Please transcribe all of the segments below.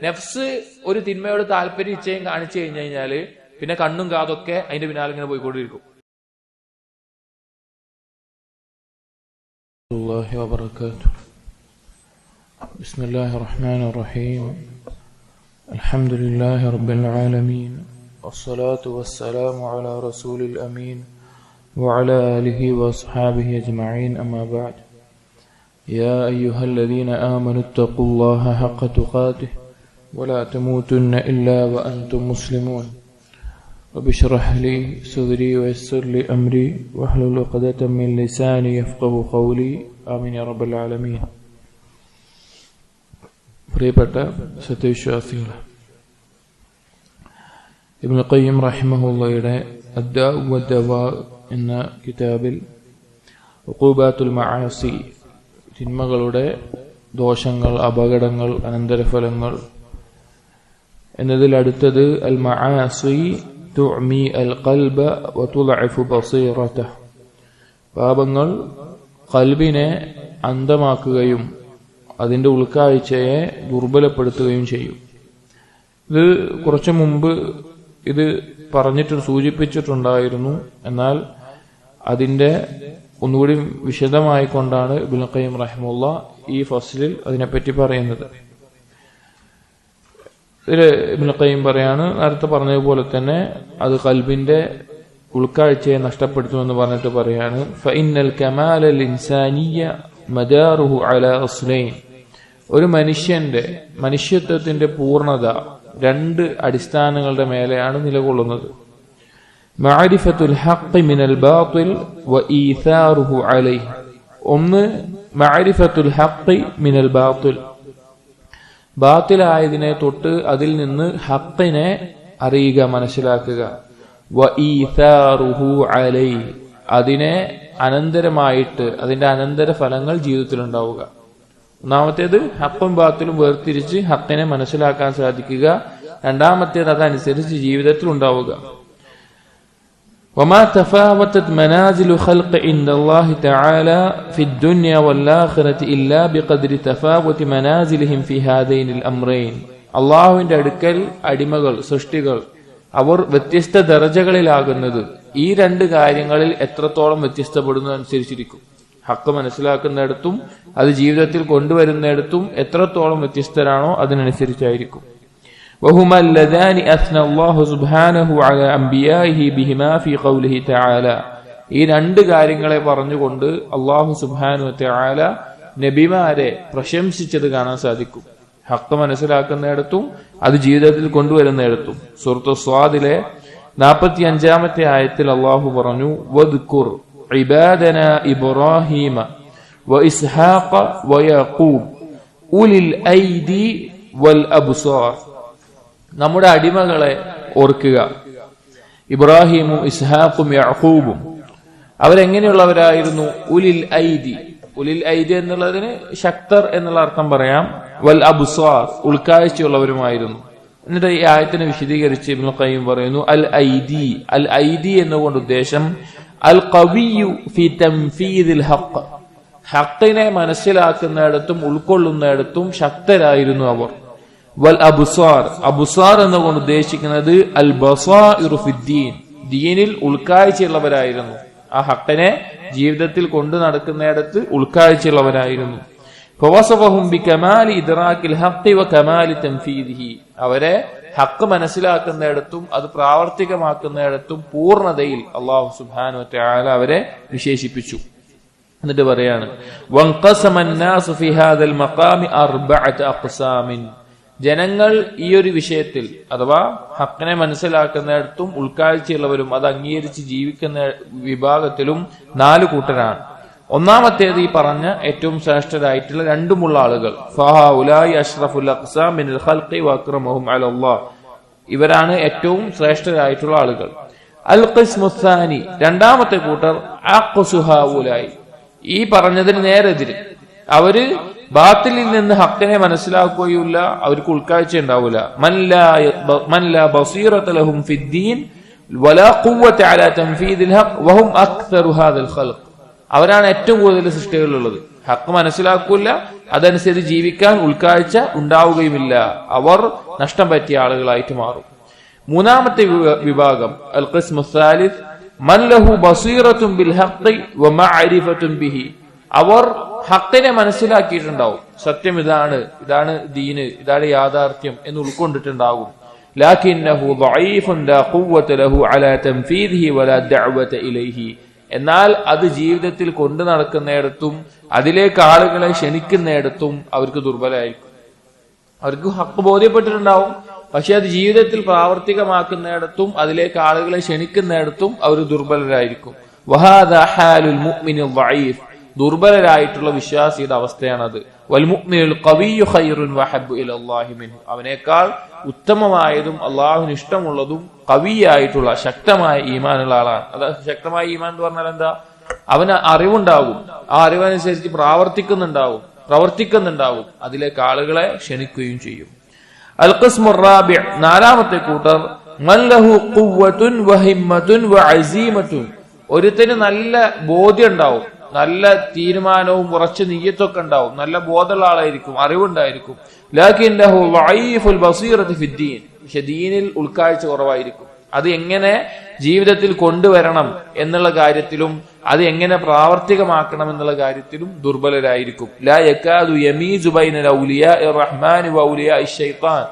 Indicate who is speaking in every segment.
Speaker 1: നഫ്സ് ഒരു തിന്മയോട് താല്പര്യം ഇച്ഛയും കാണിച്ചു കഴിഞ്ഞാല് പിന്നെ കണ്ണും കാതൊക്കെ അതിന്റെ പിന്നാലെ ഇങ്ങനെ പോയിക്കൊണ്ടിരിക്കും. ബിസ്മില്ലാഹിർ റഹ്മാനിർ റഹീം. അൽഹംദുലില്ലാഹി റബ്ബിൽ ആലമീൻ. വസ്സലാത്തു വസ്സലാമു അലാ റസൂലിൽ അമീൻ വഅലാ ആലിഹി വഅസ്ഹാബിഹി അജ്മഈൻ. അമ്മാ ബഅദ്. യാ അയ്യുഹല്ലദീന ആമനു ഇത്തഖുല്ലാഹ ഹഖ്ക തുഖാതിഹി വലാ തമൂതുന്ന ഇല്ലാ വഅൻതും മുസ്ലിമൂൻ. റബ്ബി ഇശ്റഹ് ലി സദ്രി വയസ്സിർ ലി അംരി വഹ്ലുൽ ഉഖ്ദതം മിൻ ലിസാനി യഫ്ഖഹു ഖൗലി. ആമീൻ യാ റബ്ബൽ ആലമീൻ. പ്രിയപ്പെട്ട സത്യവിശ്വാസികളെ, ഇബ്നു ഖയ്യിം റഹിമഹുള്ളയുടെ അദ്ദാഉ വദ്ദവാ എന്ന കിതാബിൽ ഉഖൂബാത്തുൽ മആസി, തിന്മകളുടെ ദോഷങ്ങൾ, അപകടങ്ങൾ, അനന്തരഫലങ്ങൾ എന്നതിൽ അടുത്തത് അൽ മആസി തുഅമി അൽ ഖൽബ വതുളഇഫു ബസീറതഹു, പാപങ്ങൾ ഖൽബിനെ അന്ധമാക്കുകയും അതിന്റെ ഉൾക്കാഴ്ചയെ ദുർബലപ്പെടുത്തുകയും ചെയ്യും. ഇത് കുറച്ചു മുമ്പ് ഇത് പറഞ്ഞിട്ട് സൂചിപ്പിച്ചിട്ടുണ്ടായിരുന്നു. എന്നാൽ അതിന്റെ ഒന്നുകൂടി വിശദമായിക്കൊണ്ടാണ് ഇബ്നു ഖയ്യിം റഹിമഹുള്ള ഈ ഫസ്ലിൽ അതിനെപ്പറ്റി പറയുന്നത്. ഇതിൽ ഇബ്നു ഖയ്യിം പറയാണ്, നേരത്തെ പറഞ്ഞതുപോലെ തന്നെ അത് ഖൽബിന്റെ ഉൾക്കാഴ്ചയെ നഷ്ടപ്പെടുത്തുമെന്ന് പറഞ്ഞിട്ട് പറയാണ്, ഫഇന്നൽ കമാലൽ ഇൻസാനിയ മദാറുഹു അലാ അസ്ലൈൻ. ഒരു മനുഷ്യത്വത്തിന്റെ പൂർണ്ണത രണ്ട് അടിസ്ഥാനങ്ങളുടെ മേലെയാണ് നിലകൊള്ളുന്നത്. മഅരിഫത്തുൽ ഹഖ് മിനൽ ബാത്തിൽ വ ഈഥാറുഹു അലൈഹി. ഒന്ന്, മഅരിഫത്തുൽ ഹഖ് മിനൽ ബാത്തിൽ, ബാത്തിലായതിനെ തൊട്ട് അതിൽ നിന്ന് ഹഖിനെ അറിയുക, മനസ്സിലാക്കുക. വ ഈഥാറുഹു അലൈഹി, അതിനെ അനന്തരമായിട്ട് അതിന്റെ അനന്തര ഫലങ്ങൾ ജീവിതത്തിൽ ഉണ്ടാവുക. ഒന്നാമത്തേത് ഹഖും ബാത്തിലും വേർതിരിച്ച് ഹഖിനെ മനസ്സിലാക്കാൻ സാധിക്കുക. രണ്ടാമത്തേത് അതനുസരിച്ച് ജീവിതത്തിൽ ഉണ്ടാവുക. وما تفاوتت منازل خلق عند الله تعالى في الدنيا والآخرة إلا بقدر تفاوت منازلهم في هذين الأمرين. അള്ളാഹുവിന്റെ അടുക്കൽ അടിമകൾ, സൃഷ്ടികൾ, അവർ വ്യത്യസ്ത ദർജകളിലാകുന്നത് ഈ രണ്ട് കാര്യങ്ങളിൽ എത്രത്തോളം വ്യത്യസ്തപ്പെടുന്നതനുസരിച്ചിരിക്കും. ഹക്ക് മനസ്സിലാക്കുന്നിടത്തും അത് ജീവിതത്തിൽ കൊണ്ടുവരുന്നിടത്തും എത്രത്തോളം വ്യത്യസ്തരാണോ അതിനനുസരിച്ചായിരിക്കും. وهما اللذان أثنى الله سبحانه على أنبيائه بهما في قوله تعالى. ഈ രണ്ട് കാര്യങ്ങളെ പറഞ്ഞുകൊണ്ട് അല്ലാഹു സുബ്ഹാനഹു വ തആല നബിമാരെ പ്രശംസിച്ചത് കാണാൻ സാധിക്കും. ഹക്ക് മനസ്സിലാക്കുന്നിടത്തും അത് ജീവിതത്തിൽ കൊണ്ടുവരുന്നിടത്തും. സൂറത്ത് സ്വാദിലെ 45-ാമത്തെ ആയത്തിൽ അല്ലാഹു പറഞ്ഞു, വദ്കുർ ഇബാദനാ ഇബ്രാഹീമ വ ഇസ്ഹാഖ വ യാഖൂബ് ഉലിൽ ഐദി വൽ അബ്സാർ. നമ്മുടെ അടിമകളെ ഓർക്കുക. ഇബ്രാഹിമും ഇസ്ഹാഖും യാഖൂബും അവരെങ്ങനെയുള്ളവരായിരുന്നു? ഉലിൽ ഐദി. ഉലിൽ ഐദി എന്നുള്ളതിന് ശക്തർ എന്നുള്ള അർത്ഥം പറയാം. വൽ അബ്സാർ, ഉൾക്കാഴ്ചയുള്ളവരുമായിരുന്നു. എന്നിട്ട് ഈ ആയത്തിനെ വിശദീകരിച്ച് ഇബ്നു ഖയ്യിം പറയുന്നു, അൽ ഐദി, അൽ ഐദി എന്നുകൊണ്ട് ഉദ്ദേശം അൽ ഖവിയ്യു ഫി തൻഫീദിൽ ഹഖ്, ഹഖിനെ മനസ്സിലാക്കുന്നിടത്തും ഉൾക്കൊള്ളുന്നിടത്തും ശക്തരായിരുന്നു അവർ. വൽ അബ്സാർ, അബ്സാർ എന്നുകൊണ്ട് ഉദ്ദേശിക്കുന്നത് അൽ ബസായിറു ഫിദ്ദീൻ, ദീനിൽ ഉൾക്കാഴ്ചയുള്ളവരായിരുന്നു. ആ ഹഖിനെ ജീവിതത്തിൽ കൊണ്ടു നടക്കുന്നിടത്ത് ഉൾക്കാഴ്ചയുള്ളവരായിരുന്നു. ഫവസഫഹും ബികമാലി ഇദ്റാകിൽ ഹഖ് വകമാലി തൻഫീദിഹി, അവരെ ഹഖ് മനസ്സിലാക്കുന്നിടത്തും അത് പ്രാവർത്തികമാക്കുന്നിടത്തും പൂർണ്ണതയിൽ അല്ലാഹു സുബ്ഹാനഹു വ തആല അവരെ വിശേഷിപ്പിച്ചു. എന്നിട്ട് പറയാണ്, വൻഖസമൻ നാസു ഫി ഹാദൽ മഖാമി അർബഅത അഖ്സാമിൻ. ജനങ്ങൾ ഈ ഒരു വിഷയത്തിൽ അഥവാ ഹഖിനെ മനസ്സിലാക്കുന്നിടത്തും ഉൾക്കാഴ്ചയുള്ളവരും അത് അംഗീകരിച്ച് ജീവിക്കുന്ന വിഭാഗത്തിലും 4 കൂട്ടരാണ്. ഒന്നാമത്തേത് ഈ പറഞ്ഞ ഏറ്റവും ശ്രേഷ്ഠരായിട്ടുള്ള രണ്ടുമുള്ള ആളുകൾ. ഫഹഉലായി അഷ്റഫുൽ അഖ്സാം മിനൽ ഖൽഖി വഅക്രമഹും അലല്ലാഹ്, ഇവരാണ് ഏറ്റവും ശ്രേഷ്ഠരായിട്ടുള്ള ആളുകൾ. അൽ ഖിസ്മുസ്സാനി, രണ്ടാമത്തെ കൂട്ടർ അഖ്സുഹഉലായി, ഈ പറഞ്ഞതിന് നേരെതിര്. അവര് ബാത്തിലിൽ നിന്ന് ഹഖിനെ മനസ്സിലാക്കുകയില്ല, അവർക്ക് ഉൾക്കാഴ്ച ഉണ്ടാവില്ല. മൻ ലാ ബസീറത ലഹും ഫിദ്ദീൻ വലാ ഖുവ്വത അലാ തൻഫീദിൽ ഹഖ് വഹും അക്തറു ഹാദൽ ഖൽഖ്, അവരാണ് ഏറ്റവും കൂടുതൽ സൃഷ്ടികളുള്ളത്. ഹക്ക് മനസ്സിലാക്കൂല, അതനുസരിച്ച് ജീവിക്കാൻ ഉൾക്കാഴ്ച ഉണ്ടാവുകയുമില്ല. അവർ നഷ്ടം പറ്റിയ ആളുകളായിട്ട് മാറും. മൂന്നാമത്തെ വിഭാഗം അൽ ഖിസ്മു സാലിസ് മൻ ലഹു ബസീറത്തുൻ ബിൽ ഹഖ് വ മഅരിഫത്തുൻ ബിഹി. അവർ ഹക്കിനെ മനസ്സിലാക്കിയിട്ടുണ്ടാവും, സത്യം ഇതാണ്, ഇതാണ് ദീന്, ഇതാണ് യാഥാർത്ഥ്യം എന്ന് ഉൾക്കൊണ്ടിട്ടുണ്ടാകും. ലാകിന്നഹു ദഈഫുൻ ലാ ഖുവ്വത ലഹു അലാ തൻഫീദിഹി വലാ ദഅവത ഇലൈഹി. എന്നാൽ അത് ജീവിതത്തിൽ കൊണ്ടു നടക്കുന്നിടത്തും അതിലേക്ക് ആളുകളെ ക്ഷണിക്കുന്നിടത്തും അവർക്ക് ദുർബലമായിരിക്കും. അവർക്ക് ഹക്ക് ബോധ്യപ്പെട്ടിട്ടുണ്ടാവും, പക്ഷെ അത് ജീവിതത്തിൽ പ്രാവർത്തികമാക്കുന്നിടത്തും അതിലേക്ക് ആളുകളെ ക്ഷണിക്കുന്നിടത്തും അവർ ദുർബലരായിരിക്കും. വഹാദാ ഹാലുൽ മുഅ്മിനിൽ ദഈഫ്. ദുർബലരായിട്ടുള്ള വിശ്വാസിയുടെ അവസ്ഥയാണത്. വൽ മുഅ്മിനുൽ ഖവിയ്യു ഖൈറുൻ വഹബ്ബു ഇലല്ലാഹി മിൻഹു. അവനേക്കാൾ ഉത്തമമായതും അള്ളാഹുവിന് ഇഷ്ടമുള്ളതും ഖവിയായിട്ടുള്ള ശക്തമായ ഈമാനുള്ള ആളാണ്. അത് ശക്തമായ ഈമാൻ എന്ന് പറഞ്ഞാൽ എന്താ? അവന് അറിവുണ്ടാകും, ആ അറിവനുസരിച്ച് പ്രവർത്തിക്കുന്നുണ്ടാവും, അതിലേക്ക് ആളുകളെ ക്ഷണിക്കുകയും ചെയ്യും. അൽ ഖിസ്മു റാബി, നാലാമത്തെ കൂട്ടർ മൻ ലഹു ഖുവ്വത്തുൻ വഹിമ്മത്തുൻ വഅസീമത്തുൻ. ഒരുത്തന് നല്ല ബോധ്യം ഉണ്ടാവും, നല്ല തീരുമാനവും ഉറച്ച നിയ്യത്തൊക്കെ ഉണ്ടാവും, നല്ല ബോധമുള്ള ആളായിരിക്കും, അറിവുണ്ടായിരിക്കും. ലാകിന്നഹു ദഈഫുൽ ബസീറത്തി ഫിദ്ദീൻ. പക്ഷെ ദീനിൽ ഉൾക്കാഴ്ച കുറവായിരിക്കും. അത് എങ്ങനെ ജീവിതത്തിൽ കൊണ്ടുവരണം എന്നുള്ള കാര്യത്തിലും അത് എങ്ങനെ പ്രാവർത്തികമാക്കണം എന്നുള്ള കാര്യത്തിലും ദുർബലരായിരിക്കും. ലാ യകാദു യമീസു ബൈനൽ ഔലിയാഇർ റഹ്മാനി വ ഔലിയാഇശ് ശൈത്താൻ.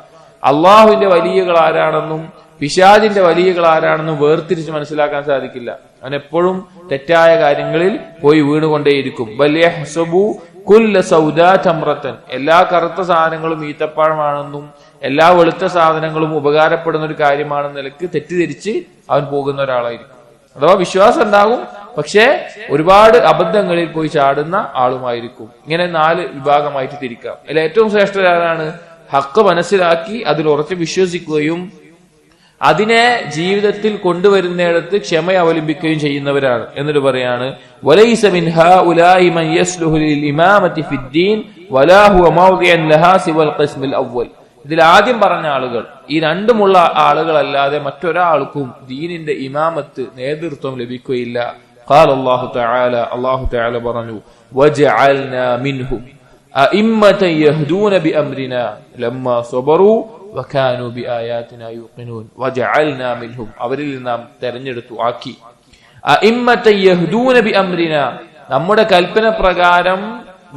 Speaker 1: അല്ലാഹുവിന്റെ വലിയകൾ ആരാണെന്നും പിശാചിന്റെ വലിയകൾ ആരാണെന്നും വേർതിരിച്ച് മനസ്സിലാക്കാൻ സാധിക്കില്ല. അവൻ എപ്പോഴും തെറ്റായ കാര്യങ്ങളിൽ പോയി വീണുകൊണ്ടേയിരിക്കും. ബൽയഹ്സബു കുല്ല സൗദാ തംറത്തൻ. എല്ലാ കറുത്ത സാധനങ്ങളും ഈത്തപ്പഴമാണെന്നും എല്ലാ വെളുത്ത സാധനങ്ങളും ഉപകാരപ്പെടുന്ന ഒരു കാര്യമാണെന്ന നിലക്ക് തെറ്റിദ്ധരിച്ച് അവൻ പോകുന്ന ഒരാളായിരിക്കും. അഥവാ വിശ്വാസം ഉണ്ടാകും, പക്ഷേ ഒരുപാട് അബദ്ധങ്ങളിൽ പോയി ചാടുന്ന ആളുമായിരിക്കും. ഇങ്ങനെ 4 വിഭാഗമായിട്ട് തിരിക്കാം. അതിൽ ഏറ്റവും ശ്രേഷ്ഠരാണ് ഹക്ക് മനസ്സിലാക്കി അതിൽ ഉറച്ച് വിശ്വസിക്കുകയും അതിനെ ജീവിതത്തിൽ കൊണ്ടുവരുന്നിടത്ത് ക്ഷമ അവലംബിക്കുകയും ചെയ്യുന്നവരാണ്. എന്നിട്ട് പറയാണ് വലൈസ മിൻ ഹഉലാഇ മൻ യസ്ലുഹു ലിൽ ഇമാമത്തി ഫിദ്ദീൻ വലാ ഹുവ മൗദിഅൻ ലഹാ സിവൽ ഖിസ്മിൽ അവ്വൽ. ഇതിൽ ആദ്യം പറഞ്ഞ ആളുകൾ, ഈ രണ്ടുമുള്ള ആളുകളല്ലാതെ മറ്റൊരാൾക്കും ദീനിന്റെ ഇമാമത്ത് നേതൃത്വം ലഭിക്കുകയില്ല. ഖാല അല്ലാഹു തആല, അല്ലാഹു തആല പറഞ്ഞു വജഅൽനാ മിൻഹും അഇമ്മതൻ യഹ്ദൂന ബിഅംരിനാ ലമ്മാ സബറു വകാനൂ ബിആയാതിനാ യുഖിനൂൻ. വജഅൽനാ മിൻഹും, അവരിൽ നാം തെരഞ്ഞെടുത്തു ആക്കി. അഇമ്മതൻ യഹ്ദൂന ബിഅംരിനാ, നമ്മുടെ കൽപ്പന പ്രകാരം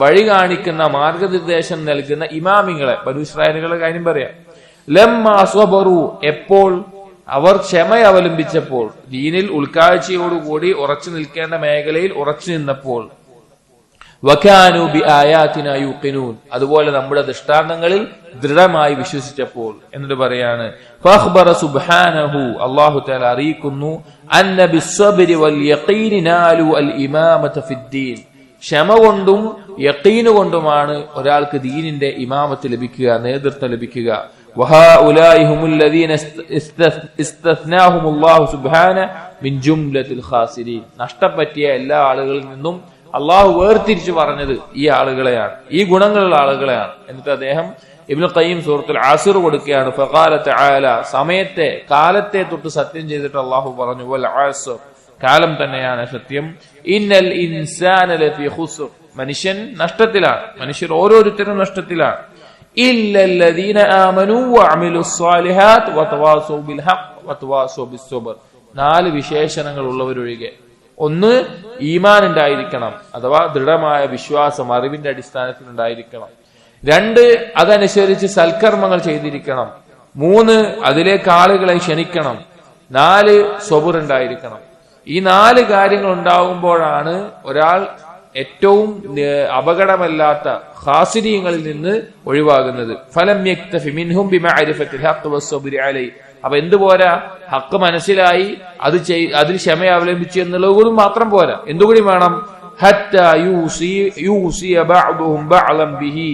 Speaker 1: വഴി കാണിക്കുന്ന മാർഗനിർദ്ദേശം നൽകുന്ന ഇമാമിങ്ങളെ, ബനൂ ഇസ്രായേലുകളുടെ കാര്യം പറയാം. ലമ്മാ സബറു, എപ്പോൾ അവർ ക്ഷമ അവലംബിച്ചപ്പോൾ, ദീനിൽ ഉൾക്കാഴ്ചയോടുകൂടി ഉറച്ചു നിൽക്കേണ്ട മേഖലയിൽ ഉറച്ചു നിന്നപ്പോൾ. വകാനൂ ബിആയാതിനാ യുഖിനൂൻ, അതുപോലെ നമ്മുടെ ദൃഷ്ടാന്തങ്ങളിൽ ദൃഢമായി വിശ്വസിച്ചപ്പോൾ. എന്നിട്ട് പറയാണ് ഫഖ്ബറ സുബ്ഹാനഹു, അല്ലാഹു തആല അറിയിക്കുന്നു അന്ന ബിസ്സബ്രി വൽ യഖീനി നാലു അൽ ഇമാമത ഫിദ്ദീൻ. ക്ഷമ കൊണ്ടും യഖീന് കൊണ്ടുമാണ് ഒരാൾക്ക് ദീനിന്റെ ഇമാമത്ത് ലഭിക്കുക, നേതൃത്വം ലഭിക്കുക. വഹഉലാഇ ഹുമുൽ ലദീന ഇസ്തസ്നാഹുമുല്ലാഹു സുബ്ഹാനഹു മിൻ ജുംലത്തിൽ ഖാസിരീൻ. നഷ്ടപ്പറ്റിയ എല്ലാ ആളുകളിൽ നിന്നും അള്ളാഹു വേർതിരിച്ചു പറഞ്ഞത് ഈ ആളുകളെയാണ്, ഈ ഗുണങ്ങളുള്ള ആളുകളെയാണ്. എന്നിട്ട് അദ്ദേഹം ഇബ്നു ഖയ്യിം സൂറത്തുൽ അസ്ർ കൊടുക്കുകയാണ്. ഫഖാല തആല, സമയത്തെ കാലത്തെ തൊട്ട് സത്യം ചെയ്തിട്ട് അള്ളാഹു പറഞ്ഞു വൽ അസ്ർ, കാലം തന്നെയാണ് സത്യം. ഇന്നൽ ഇൻസാന ലഫീ ഖുസ്ർ, മനുഷ്യൻ നഷ്ടത്തിലാണ്, മനുഷ്യർ ഓരോരുത്തരും നഷ്ടത്തിലാണ്. ഇല്ലല്ലദീന ആമനൂ വഅമിലുസ് സ്വാലിഹാത്ത് വതവാസൗ ബിൽ ഹഖ് വതവാസൗ ബിസ് സബ്ർ. 4 വിശേഷണങ്ങൾ ഉള്ളവരൊഴികെ. ഒന്ന്, ഈമാൻ ഉണ്ടായിരിക്കണം, അഥവാ ദൃഢമായ വിശ്വാസം അറിവിന്റെ അടിസ്ഥാനത്തിൽ ഉണ്ടായിരിക്കണം. 2, അതനുസരിച്ച് സൽക്കർമ്മങ്ങൾ ചെയ്തിരിക്കണം. 3, അതിലേക്ക് ആളുകളെ ക്ഷണിക്കണം. 4, സ്വബർ ഉണ്ടായിരിക്കണം. ഈ 4 കാര്യങ്ങൾ ഉണ്ടാവുമ്പോഴാണ് ഒരാൾ ഏറ്റവും അപകടമല്ലാത്ത ഖാസിരീങ്ങളിൽ നിന്ന് ഒഴിവാകുന്നത്. ഫലം യക്തഫി മിൻഹും ബിമഅരിഫത്തിൽ ഹഖ് വസ്സബ്രി അലൈഹി. അപ്പൊ എന്തുപോരാ, ഹക്ക് മനസ്സിലായി അതിൽ ക്ഷമ അവലംബിച്ചു എന്നുള്ളത് മാത്രം പോരാ, എന്തുകൂടി വേണം? ഹത്താ യൂസിയ ബഅദുഹും ബഅലൻ ബിഹി,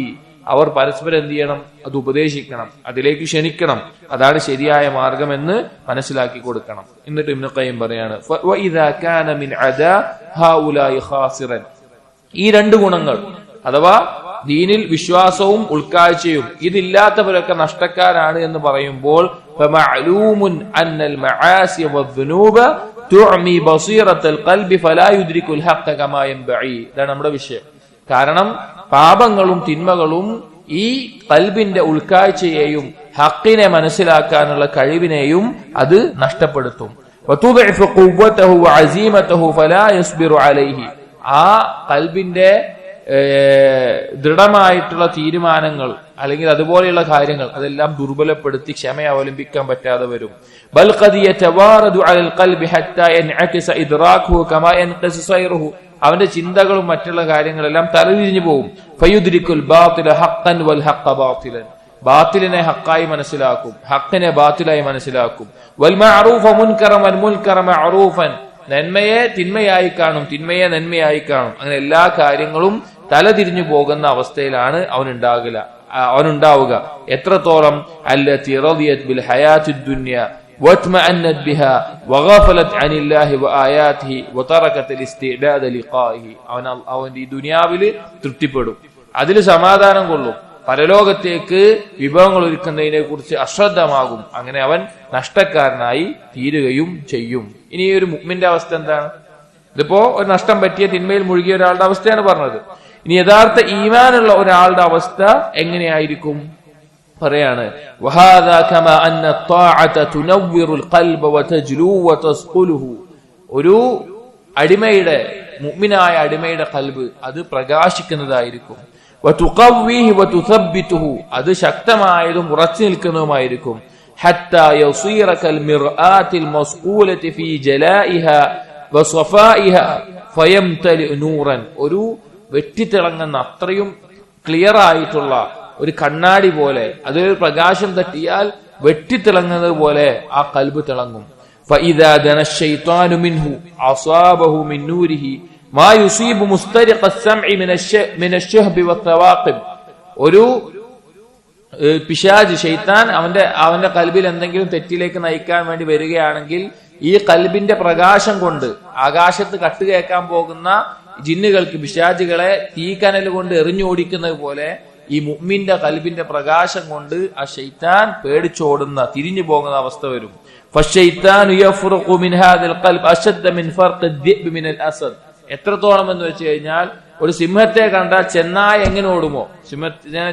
Speaker 1: അവർ പരസ്പരം എന്ത് ചെയ്യണം? അത് ഉപദേശിക്കണം, അതിലേക്ക് ക്ഷണിക്കണം, അതാണ് ശരിയായ മാർഗമെന്ന് മനസ്സിലാക്കി കൊടുക്കണം. എന്നിട്ട് ഇബ്നു ഖയ്യിം പറയാണ് വഇദാ കാന മിൻ അദാ ഹൗലായി ഖാസിറൻ. ഈ 2 ഗുണങ്ങൾ അഥവാ ദീനിൽ വിശ്വാസവും ഉൾക്കാഴ്ചയും ഇതില്ലാത്തവരൊക്കെ നഷ്ടക്കാരാണ് എന്ന് പറയുമ്പോൾ ഫമഅലൂമുൻ അന്നൽ മആസി വദ്ദുനൂബ തുഅമി ബസീറത്തൽ ഖൽബി ഫലാ യുദ്രികുൽ ഹഖ് കമാ യൻബഗി. ഇതാണ് നമ്മുടെ വിഷയം. കാരണം പാപങ്ങളും തിന്മകളും ഈ ഖൽബിന്റെ ഉൾക്കാഴ്ചയെയും ഹക്കിനെ മനസ്സിലാക്കാനുള്ള കഴിവിനെയും അത് നഷ്ടപ്പെടുത്തും. ആ ഖൽബിന്റെ ദൃഢമായിട്ടുള്ള തീരുമാനങ്ങൾ അല്ലെങ്കിൽ അതുപോലെയുള്ള കാര്യങ്ങൾ അതെല്ലാം ദുർബലപ്പെടുത്തി ക്ഷമയെ അവലംബിക്കാൻ പറ്റാതെ വരും. ബൽ ഖദ് യതവാറദു അലൽ ഖൽബി ഹത്താ യൻഅകിസ ഇദ്റാകുഹു കമാ യൻഖസു സൈറുഹു, അവന്റെ ചിന്തകളും മറ്റുള്ള കാര്യങ്ങളെല്ലാം തലതിരിഞ്ഞു പോകും. ഫയുദ്രികുൽ ബാതില ഹഖ്ഖൻ വൽ ഹഖ്ഖ ബാതിലൻ, ബാത്തിലിനെ ഹക്കായി മനസ്സിലാക്കും, ഹക്കിനെ ബാത്തിലായി മനസ്സിലാക്കും. വൽ മഅറൂഫ മുൻകറൻ വൽ മുൻകറ മഅറൂഫൻ, നന്മയെ തിന്മയായി കാണും, തിന്മയെ നന്മയായി കാണും. അങ്ങനെ എല്ലാ കാര്യങ്ങളും തലതിരിഞ്ഞു പോകുന്ന അവസ്ഥയിലാണ് അവനുണ്ടാവുക. എത്രത്തോളം അല്ലതി റളിയത് ബിൽ ഹയാത്തിദ് ദുനിയ വത്മഅന്നത് ബിഹാ വഗഫലത് അനില്ലാഹി വആയാതിഹി വതറകത് ഇസ്തിഅദാദ ലിഖാഇഹി, അവൻ ഈ ദുനിയാവിൽ തൃപ്തിപ്പെടും, അതിൽ സമാധാനം കൊള്ളും, പരലോകത്തേക്ക് വിഭവങ്ങൾ ഒരുക്കുന്നതിനെ കുറിച്ച് അശ്രദ്ധമാകും. അങ്ങനെ അവൻ നഷ്ടക്കാരനായി തീരുകയും ചെയ്യും. ഇനി ഈ ഒരു മുഅ്മിന്റെ അവസ്ഥ എന്താണ്? ഇതിപ്പോ ഒരു നഷ്ടം പറ്റിയ തിന്മയിൽ മുഴുകിയ ഒരാളുടെ അവസ്ഥയാണ് പറഞ്ഞത്. ഇനി യഥാർത്ഥ ഈമാനുള്ള ഒരാളുടെ അവസ്ഥ എങ്ങനെയായിരിക്കും പറയാണ്. വഹാദാ കമാ അന്ന ത്വാഅത തുനവ്വിറുൽ ഖൽബ വതജ്ലു വതസ്ഖുലുഹു, ഒരു അടിമയുടെ മുഅ്മിനായ അടിമയുടെ ഖൽബ് അത് പ്രകാശിക്കുന്നതായിരിക്കും. വതുഖവ്വിഹി വതുസബ്ബിതുഹു, അത് ശക്തമായതും ഉറച്ചു നിൽക്കുന്നതുമായിരിക്കും. ഹത്താ യസീറ കൽ മിർആത്തിൽ മസ്ഖൂലതി ഫീ ജലാഇഹാ വസഫാഇഹാ ഫയംതലി നൂറൻ, ഒരു വെട്ടിത്തിളങ്ങുന്ന അത്രയും ക്ലിയർ ആയിട്ടുള്ള ഒരു കണ്ണാടി പോലെ, അതൊരു പ്രകാശം തട്ടിയാൽ വെട്ടിത്തിളങ്ങുന്നത് പോലെ ആ ഖൽബ് തിളങ്ങും. ഫഇദാ ദന ശൈത്വാനു മിൻഹു അസാബഹു മിൻ നൂരിഹി മാ യുസീബു മുസ്തരിഖ അസ്സംഇ മിന അശ്ശഹബി വത്തവാഖിബ്, ഒരു പിശാച് ശൈത്താൻ അവന്റെ ഖൽബിൽ എന്തെങ്കിലും തെറ്റിലേക്ക് നയിക്കാൻ വേണ്ടി വരികയാണെങ്കിൽ ഈ ഖൽബിന്റെ പ്രകാശം കൊണ്ട് ആകാശത്ത് കട്ടുകേക്കാൻ പോകുന്ന ജിന്നുകൾക്ക്, പിശാചുകളെ തീക്കനൽ കൊണ്ട് എറിഞ്ഞോടിക്കുന്നത് പോലെ ഈ മുഅ്മിന്റെ ഖൽബിന്റെ പ്രകാശം കൊണ്ട് ആ ശൈത്താൻ പേടിച്ചോടുന്ന, തിരിഞ്ഞു പോകുന്ന അവസ്ഥ വരും. ഫശൈത്താനു യഫ്റുഖു മിൻ ഹാദൽ ഖൽബ് അശദ്ദ മിൻ ഫർഖി അദ്ദിബ് മിൻ അൽ അസദ്, എത്രത്തോളം എന്ന് വെച്ച് കഴിഞ്ഞാൽ ഒരു സിംഹത്തെ കണ്ടാൽ ചെന്നായ എങ്ങനെ ഓടുമോ,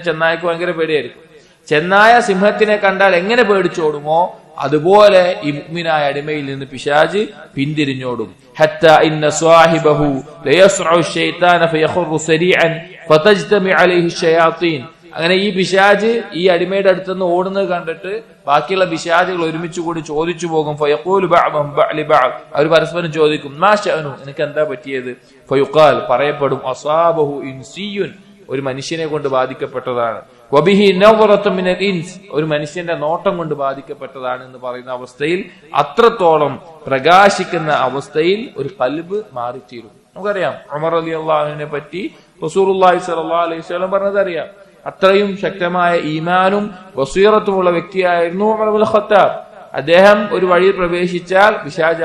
Speaker 1: ചെന്നായ്ക്ക് ഭയങ്കര പേടിയായിരിക്കും, ചെന്നായ സിംഹത്തിനെ കണ്ടാൽ എങ്ങനെ പേടിച്ചോടുമോ അതുപോലെ ഈ മുഅ്മിനായ അടിമയിൽ നിന്ന് പിശാച് പിന്തിരിഞ്ഞോടും. ഹത്താ ഇന്ന സ്വാഹിബഹു ലയസ്ഉ ശൈത്താന ഫയഖറു സരീഅൻ ഫതജ്തമി അലൈഹി ശയാത്തീൻ, അങ്ങനെ ഈ പിശാച് ഈ അടിമയുടെ അടുത്തുനിന്ന് ഓടുന്നത് കണ്ടിട്ട് ബാക്കിയുള്ള പിശാചുകൾ ഒരുമിച്ച് കൂടി ചോദിച്ചു പോകും. ഫയഖൂലു ബഅദുഹും ബഅലി ബഅദ്, അവർ പരസ്പരം ചോദിക്കും മാ ശഅനു, നിനക്ക് എന്താ പറ്റിയത്? ഫയുഖാൽ, പറയപ്പെടും അസാബഹു ഇൻസിയുൻ, ഒരു മനുഷ്യനെ കൊണ്ട് ബാധിക്കപ്പെട്ടതാണ്. വബിഹി നവറത്തു മിനൽ ഇൻസ്, ഒരു മനുഷ്യന്റെ നോട്ടം കൊണ്ട് ബാധിക്കപ്പെട്ടതാണ് എന്ന് പറയുന്ന അവസ്ഥയിൽ, അത്രത്തോളം പ്രകാശിക്കുന്ന അവസ്ഥയിൽ ഒരു ഖൽബ് മാറിത്തീരും. നമുക്കറിയാം ഉമർ റളിയല്ലാഹുവിനെ പറ്റി റസൂലുള്ളാഹി സ്വല്ലല്ലാഹു അലൈഹി വസല്ലം പറഞ്ഞത് അറിയാം. അത്രയും ശക്തമായ ഈമാനും ബസീറത്തുമുള്ള വ്യക്തിയായിരുന്നു ഉമർ ഇബ്നുൽ ഖത്താബ്. അദ്ദേഹം ഒരു വഴിയിൽ പ്രവേശിച്ചാൽ പിശാച്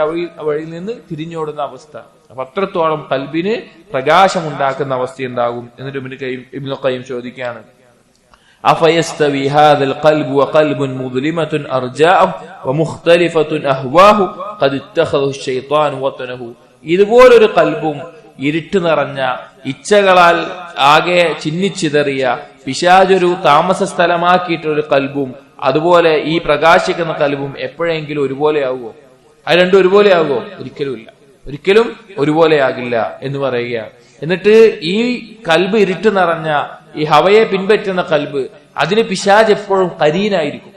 Speaker 1: വഴിയിൽ നിന്ന് തിരിഞ്ഞോടുന്ന അവസ്ഥ. അപ്പൊ അത്രത്തോളം ഖൽബിന് പ്രകാശമുണ്ടാക്കുന്ന അവസ്ഥയുണ്ടാകും. എന്നിട്ട് ഇബ്നുൽ ഖയ്യിം ചോദിക്കുകയാണ്, അഫയസ്തവി ഹാദൽ ഖൽബു വഖൽബുൻ മുദ്ലിമത്തുൻ അർജാഅഹു വമുഖ്തലിഫത്തുൻ അഹ്വാഹു ഖദ് ഇത്തഖദഹു ശൈത്താനു വതനഹു, ഇതുപോലൊരു ഖൽബും ഇരുട്ട് നിറഞ്ഞ ഇച്ഛകളാൽ ആകെ ചിന്നിച്ചിതറിയ പിശാചൊരു താമസ സ്ഥലമാക്കിയിട്ടൊരു ഖൽബും അതുപോലെ ഈ പ്രകാശിക്കുന്ന ഖൽബും എപ്പോഴെങ്കിലും ഒരുപോലെയാകുമോ? അത് രണ്ടും ഒരുപോലെയാകുമോ? ഒരിക്കലുമില്ല, ഒരിക്കലും ഒരുപോലെയാകില്ല എന്ന് പറയുകയാണ്. എന്നിട്ട് ഈ ഖൽബ് ഇരുട്ട് നിറഞ്ഞ ഈ ഹവയെ പിൻപറ്റുന്ന ഖൽബ്, അതിന് പിശാച് എപ്പോഴും കരീനായിരിക്കും,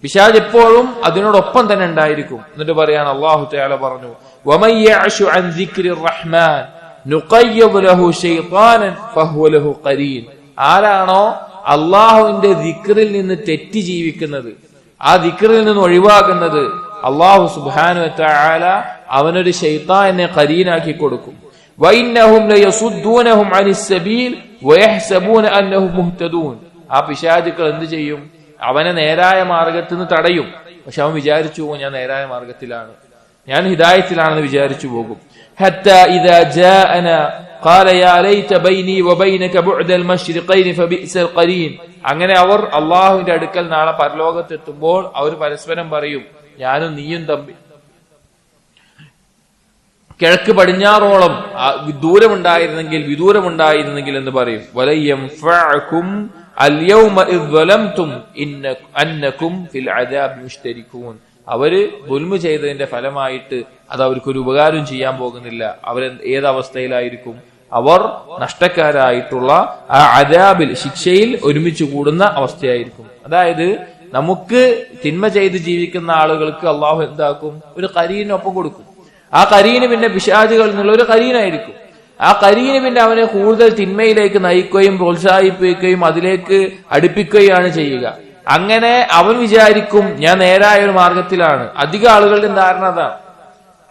Speaker 1: പിശാച് എപ്പോഴും അതിനോടൊപ്പം തന്നെ ഉണ്ടായിരിക്കും. എന്നിട്ട് പറയാണ് അല്ലാഹു തആല പറഞ്ഞു, വമൻ യഅശു അൻ ദിക്രിർ റഹ്മാൻ നുഖയ്യിദ് ലഹു ശൈത്താനൻ ഫഹുവ ലഹു ഖരീൻ, ആരാണോ അള്ളാഹുവിന്റെ ദിക്റിൽ നിന്ന് തെറ്റി ജീവിക്കുന്നത്, ആ ദിക്റിൽ നിന്ന് ഒഴിവാകുന്നത്, അള്ളാഹു സുബ്ഹാനഹു വ തആല അവനൊരു ശൈത്താനെ ഖരീനാക്കി കൊടുക്കും. വഇന്നഹും ലയസുദ്ദൂനഹും അനിസ് സബീൽ വയഹ്സബൂന അന്നഹും മുഹ്തദൂൻ, ആ പിശാചുക്കൾ എന്ത് ചെയ്യും? അവനെ നേരായ മാർഗത്തിൽ നിന്ന് തടയും. പക്ഷെ അവൻ വിചാരിച്ചു പോകും ഞാൻ നേരായ മാർഗത്തിലാണ്, ഞാൻ ഹിദായത്തിലാണെന്ന് വിചാരിച്ചു പോകും. ഹത്താ ഇദാ ജാഅനാ ഖാല യാ ലൈത ബൈനി വബൈനക ബുഅദൽ മശ്രിഖൈൻ ഫബിഅസൽ ഖരീൻ, അങ്ങനെ അവർ അല്ലാഹുവിന്റെ അടുക്കൽ നാളെ പരലോകത്തെത്തുമ്പോൾ അവർ പരസ്പരം പറയും, ഞാനും നീയും തമ്മിൽ കിഴക്ക് പടിഞ്ഞാറോളം ദൂരമുണ്ടായിരുന്നെങ്കിൽ വിദൂരമുണ്ടായിരുന്നെങ്കിൽ എന്ന് പറയും. വലയംഫഅകും അൽയൗമ ഇദ് വലംതും അന്നകും ഫിൽ അദാബി മുശ്തരികൂൻ. അവര് ദുൽമ ചെയ്തതിന്റെ ഫലമായിട്ട് അത് അവർക്കൊരു ഉപകാരം ചെയ്യാൻ പോകുന്നില്ല. അവർ ഏതവസ്ഥയിലായിരിക്കും? അവർ നഷ്ടക്കാരായിട്ടുള്ള ആ അദാബിൽ, ശിക്ഷയിൽ ഒരുമിച്ച് കൂടുന്ന അവസ്ഥയായിരിക്കും. അതായത് നമുക്ക് തിന്മ ചെയ്ത് ജീവിക്കുന്ന ആളുകൾക്ക് അള്ളാഹു എന്താക്കും? ഒരു കരീനൊപ്പം കൊടുക്കും. ആ കരീന് പിന്നെ പിശാചുകളിൽ നിന്നുള്ള ഒരു കരീനായിരിക്കും. ആ കരീന് പിന്നെ അവനെ കൂടുതൽ തിന്മയിലേക്ക് നയിക്കുകയും പ്രോത്സാഹിപ്പിക്കുകയും അതിലേക്ക് അടുപ്പിക്കുകയാണ് ചെയ്യുക. അങ്ങനെ അവൻ വിചാരിക്കും ഞാൻ നേരായ ഒരു മാർഗത്തിലാണ്. അധിക ആളുകളുടെയും ധാരണ അതാണ്.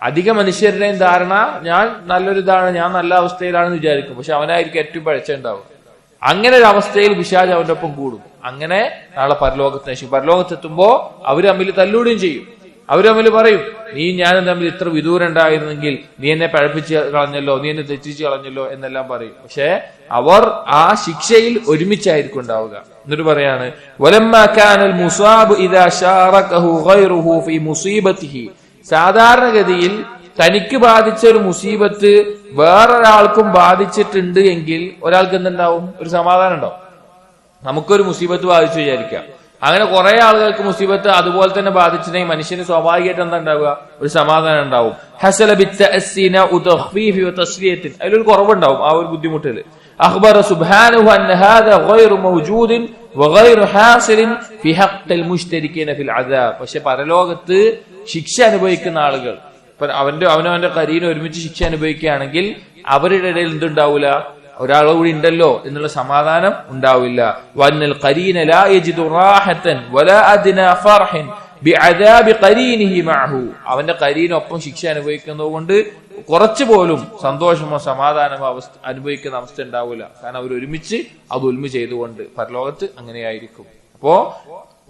Speaker 1: അധിക മനുഷ്യരുടെയും ധാരണ ഞാൻ നല്ലൊരിതാണ്, ഞാൻ നല്ല അവസ്ഥയിലാണെന്ന് വിചാരിക്കും. പക്ഷെ അവനായിരിക്കും ഏറ്റവും പഴച്ചുണ്ടാവുക. അങ്ങനെ ഒരു അവസ്ഥയിൽ പിശാച് അവന്റെ ഒപ്പം കൂടും. അങ്ങനെ നാളെ പരലോകത്തെത്തുമ്പോ അവര് തമ്മിൽ തല്ലൂടുകയും ചെയ്യും. അവര് തമ്മിൽ പറയും, നീ ഞാനും തമ്മിൽ ഇത്ര വിദൂരം ഉണ്ടായിരുന്നെങ്കിൽ നീ എന്നെ പഴപ്പിച്ച് കളഞ്ഞല്ലോ, നീ എന്നെ തെറ്റിച്ച് കളഞ്ഞല്ലോ എന്നെല്ലാം പറയും. പക്ഷെ അവർ ആ ശിക്ഷയിൽ ഒരുമിച്ചായിരിക്കും ഉണ്ടാവുക. എന്നിട്ട് പറയാണ്, വലമ്മാ കാനൽ മുസാബ് ഇദാ ശാറകഹു ഗൈറുഹു ഫീ മുസീബതിഹി. സാധാരണഗതിയിൽ തനിക്ക് ബാധിച്ച ഒരു മുസീബത്ത് വേറൊരാൾക്കും ബാധിച്ചിട്ടുണ്ട് എങ്കിൽ ഒരാൾക്ക് എന്തുണ്ടാവും? ഒരു സമാധാനം ഉണ്ടാവും. നമുക്കൊരു മുസീബത്ത് ബാധിച്ചു വിചാരിക്കാം. അങ്ങനെ കുറെ ആളുകൾക്ക് മുസീബത്ത് അതുപോലെ തന്നെ ബാധിച്ചിട്ടുണ്ടെങ്കിൽ മനുഷ്യന് സ്വാഭാവികമായിട്ട് എന്താ ഉണ്ടാവുക? ഒരു സമാധാനം ഉണ്ടാവും. അതിലൊരു കുറവുണ്ടാവും ആ ഒരു ബുദ്ധിമുട്ടില്. അഖ്ബറ സുബ്ഹാനഹു അന്ന ഹാദാ ഗൈറു മൗജൂദിൻ വഗൈറു ഹാസിലിൻ ഫി ഹഖ്ഖിൽ മുശ്തരികീന ഫിൽ അദാബ്. പക്ഷെ പരലോകത്ത് ശിക്ഷ അനുഭവിക്കുന്ന ആളുകൾ അവനവന്റെ കരീനെ ഒരുമിച്ച് ശിക്ഷ അനുഭവിക്കുകയാണെങ്കിൽ അവരുടെ ഇടയിൽ എന്തുണ്ടാവൂല? ഒരാളെ കൂടി ഉണ്ടല്ലോ എന്നുള്ള സമാധാനം ഉണ്ടാവില്ല. വന്നൽ ഖരീന ലാ യജിദു റാഹതൻ വലാ അദ്നാ ഫർഹൻ ബിഅദാബി ഖരീനിഹി മഅഹു. അവന്റെ ഖരീനൊപ്പം ശിക്ഷ അനുഭവിക്കുന്നതുകൊണ്ട് കുറച്ചു പോലും സന്തോഷമോ സമാധാനമോ അനുഭവിക്കുന്ന അവസ്ഥ ഉണ്ടാവില്ല. കാരണം അവർ ഒരുമിച്ച് അത് ഉൽമ ചെയ്തുകൊണ്ട് പരലോകത്ത് അങ്ങനെയായിരിക്കും. അപ്പോ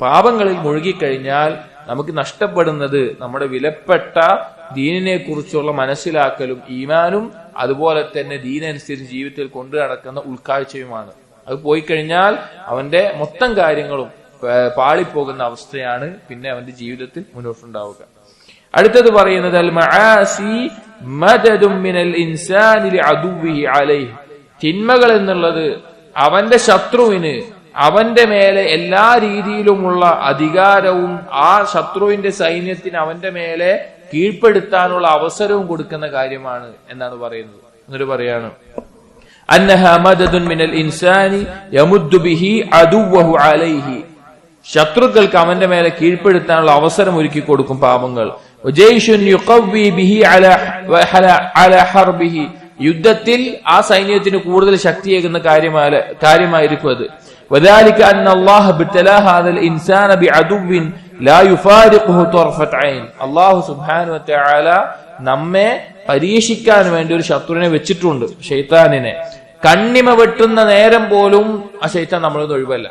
Speaker 1: പാപങ്ങളിൽ മുഴുകിക്കഴിഞ്ഞാൽ നമുക്ക് നഷ്ടപ്പെടുന്നത് നമ്മുടെ വിലപ്പെട്ട ദീനിനെ കുറിച്ചുള്ള മനസ്സിലാക്കലും ഈമാനും അതുപോലെ തന്നെ ദീനനുസരിച്ച് ജീവിതത്തിൽ കൊണ്ടു നടക്കുന്ന ഉൾക്കാഴ്ചയുമാണ്. അത് പോയി കഴിഞ്ഞാൽ അവന്റെ മൊത്തം കാര്യങ്ങളും പാളിപ്പോകുന്ന അവസ്ഥയാണ് പിന്നെ അവന്റെ ജീവിതത്തിൽ മുന്നോട്ടുണ്ടാവുക. അടുത്തത് പറയുന്നത് അൽ മആസി മദദും മിനൽ ഇൻസാനി ലിഅദുവിഹി അലൈഹി. തിന്മകൾ എന്നുള്ളത് അവന്റെ ശത്രുവിന് അവന്റെ മേലെ എല്ലാ രീതിയിലുമുള്ള അധികാരവും ആ ശത്രുവിന്റെ സൈന്യത്തിന് അവന്റെ മേലെ കീഴ്പ്പെടുത്താനുള്ള അവസരവും കൊടുക്കുന്ന കാര്യമാണ് എന്നാണ് പറയുന്നത്. എന്നിട്ട് പറയാണ്, അന്നഹാ മദദുൻ മിനൽ ഇൻസാനി യമുദ്ദു ബിഹി അദുവഹു അലൈഹി. ശത്രുക്കൾക്ക് അവന്റെ മേലെ കീഴ്പ്പെടുത്താനുള്ള അവസരം ഒരുക്കി കൊടുക്കും പാപങ്ങൾ. വജൈഷുൻ യുഖവ്വി ബിഹി അലാ ഹർബിഹി. യുദ്ധത്തിൽ ആ സൈന്യത്തിന് കൂടുതൽ ശക്തിയേകുന്ന കാര്യമായിരിക്കും അത്. وذلك أن الله ابتلى هذا الإنسان بعدو لا يفارقه طرفة عين. അല്ലാഹു സുബ്ഹാനഹു വ തആല നമ്മെ പരീക്ഷിക്കാൻ വേണ്ടി ഒരു ശത്രുവിനെ വെച്ചിട്ടുണ്ട്, ശൈത്താനിനെ. കണ്ണിമ വെട്ടുന്ന നേരം പോലും ആ ശൈത്താൻ നമ്മളിൽ ഒഴിവല്ല.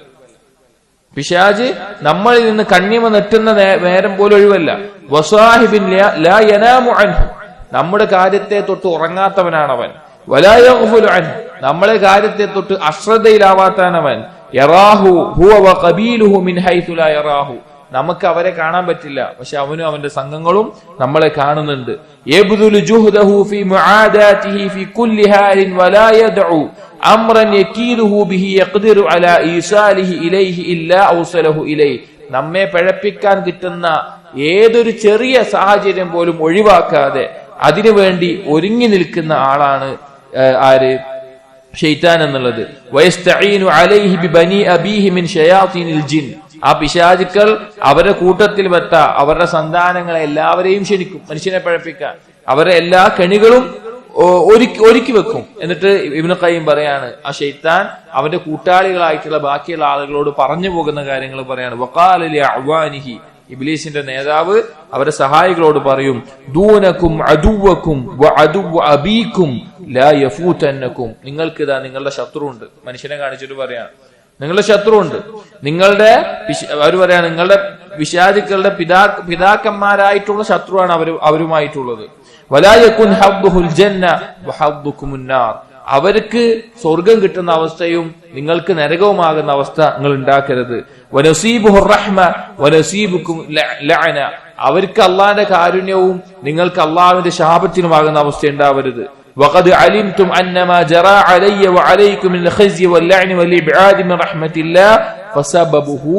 Speaker 1: പിശാച് നമ്മളിൽ നിന്ന് കണ്ണിമ നെറ്റുന്ന നേരം പോലും ഒഴിവല്ല. വസാഹിബിൻ ലാ യനാമു അൻഹു. നമ്മുടെ കാര്യത്തെ തൊട്ട് ഉറങ്ങാത്തവനാണവൻ. വലാ യഗ്ഫുലു അൻഹു. നമ്മളെ കാര്യത്തെ തൊട്ട് അശ്രദ്ധയിലാവാത്തവൻ. യറാഹു ഹുവ വഖബീലുഹു മിൻ ഹൈതു ലാ യറാഹു. നമുക്ക് അവരെ കാണാൻ പറ്റില്ല, പക്ഷെ അവനും അവന്റെ സംഘങ്ങളും നമ്മളെ കാണുന്നുണ്ട്. യബ്ദുലു ജുഹ്ദഹു ഫീ മുആദാതിഹി ഫീ കുല്ലി ഹാലിൻ വലാ യദ്ഉ അംറൻ യകീദുഹു ബിഹി യഖ്ദിറു അലാ ഈസാലിഹി ഇലൈഹി ഇല്ലാ ഔസലഹു ഇലൈഹി. നമ്മെ പിഴപ്പിക്കാൻ കിട്ടുന്ന ഏതൊരു ചെറിയ സാഹചര്യം പോലും ഒഴിവാക്കാതെ അതിനുവേണ്ടി ഒരുങ്ങി നിൽക്കുന്ന ആളാണ് ആര്? ശൈത്താൻ എന്നുള്ളത്. വയസ്തഈനു അലൈഹി ബിബനി അബീഹി മിൻ ശയാതീനിൽ ജിൻ. ആ പിശാചുക്കൾ അവരുടെ കൂട്ടത്തിൽ പെട്ട അവരുടെ സന്താനങ്ങളെ എല്ലാവരെയും ക്ഷണിക്കും മനുഷ്യനെ പഴപ്പിക്കാൻ. അവരുടെ എല്ലാ കെണികളും ഒരുക്കി വെക്കും. എന്നിട്ട് ഇബ്നു ഖയ്യിം പറയാണ്, ആ ശൈത്താൻ അവന്റെ കൂട്ടാളികളായിട്ടുള്ള ബാക്കിയുള്ള ആളുകളോട് പറഞ്ഞു പോകുന്ന കാര്യങ്ങൾ പറയാണ്. വഖാല ലി അഅ്വാനിഹി. ഇബ്ലീസിന്റെ നേതാവ് അവരുടെ സഹായികളോട് പറയും, ദൂനക്കും അദുവക്കും വഅദുവ അബീക്കും ലാ യഫൂതന്നക്കും. നിങ്ങൾക്ക് ഇതാ നിങ്ങളുടെ ശത്രുവുണ്ട്. മനുഷ്യനെ കാണിച്ചിട്ട് പറയാണ്, നിങ്ങളുടെ ശത്രുവുണ്ട്. അവർ പറയാണ്, നിങ്ങളുടെ പിശാചുക്കളുടെ പിതാക്കന്മാരായിട്ടുള്ള ശത്രുവാണ് അവരുമായിട്ടുള്ളത്. വലാ യകുൻ ഹബ്ബുൽ ജന്ന വഹബ്ബുകുമുൻ നാർ. അവർക്ക് സ്വർഗം കിട്ടുന്ന അവസ്ഥയും നിങ്ങൾക്ക് നരകവുമാകുന്ന അവസ്ഥ നിങ്ങൾ ഉണ്ടാക്കരുത്. വനസീബുഹുർ റഹ്മ വനസീബുക്കും ലഅന. അവർക്ക് അള്ളാന്റെ കാരുണ്യവും നിങ്ങൾക്ക് അള്ളാഹുവിന്റെ ശാപത്തിനുമാകുന്ന അവസ്ഥ ഉണ്ടാവരുത്. വഖദ് അലിംതും അന്നമാ ജറാ അലയ്യ വഅലൈക്കും മിനൽ ഖസ്യ വല്ലഅനി വൽഇബ്ആദി മിൻ റഹ്മത്തില്ലാഹ് ഫസബബുഹു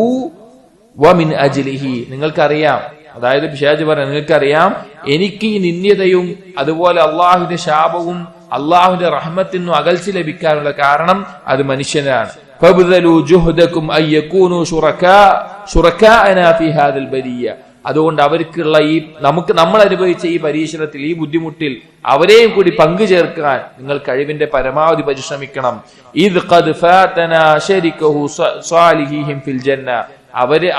Speaker 1: വമിൻ അജ്ലിഹി. നിങ്ങൾക്കറിയാം, അതായത് പിശാച് പറയാൻ നിങ്ങൾക്കറിയാം, എനിക്ക് ഈ നിന്ദ്യതയും അതുപോലെ അള്ളാഹുവിന്റെ ശാപവും അള്ളാഹുവിന്റെ റഹ്മത്തിനും അകൽച്ച ലഭിക്കാനുള്ള കാരണം അത് മനുഷ്യനാണ്. ഫബ്ദലു ജുഹ്ദകും അയ്യകൂനു ശുറകാഅനാ ഫീ ഹാദൽ ബരിയ. അതുകൊണ്ട് അവർക്കുള്ള ഈ നമ്മൾ അനുഭവിച്ച ഈ പരീക്ഷണത്തിൽ, ഈ ബുദ്ധിമുട്ടിൽ അവരെയും കൂടി പങ്കു ചേർക്കാൻ നിങ്ങൾ കഴിവിന്റെ പരമാവധി പരിശ്രമിക്കണം. ഇദ് ഖദ് ഫാതനാ ശരികഹു സ്വാലിഹീഹിം ഫിൽ ജന്ന.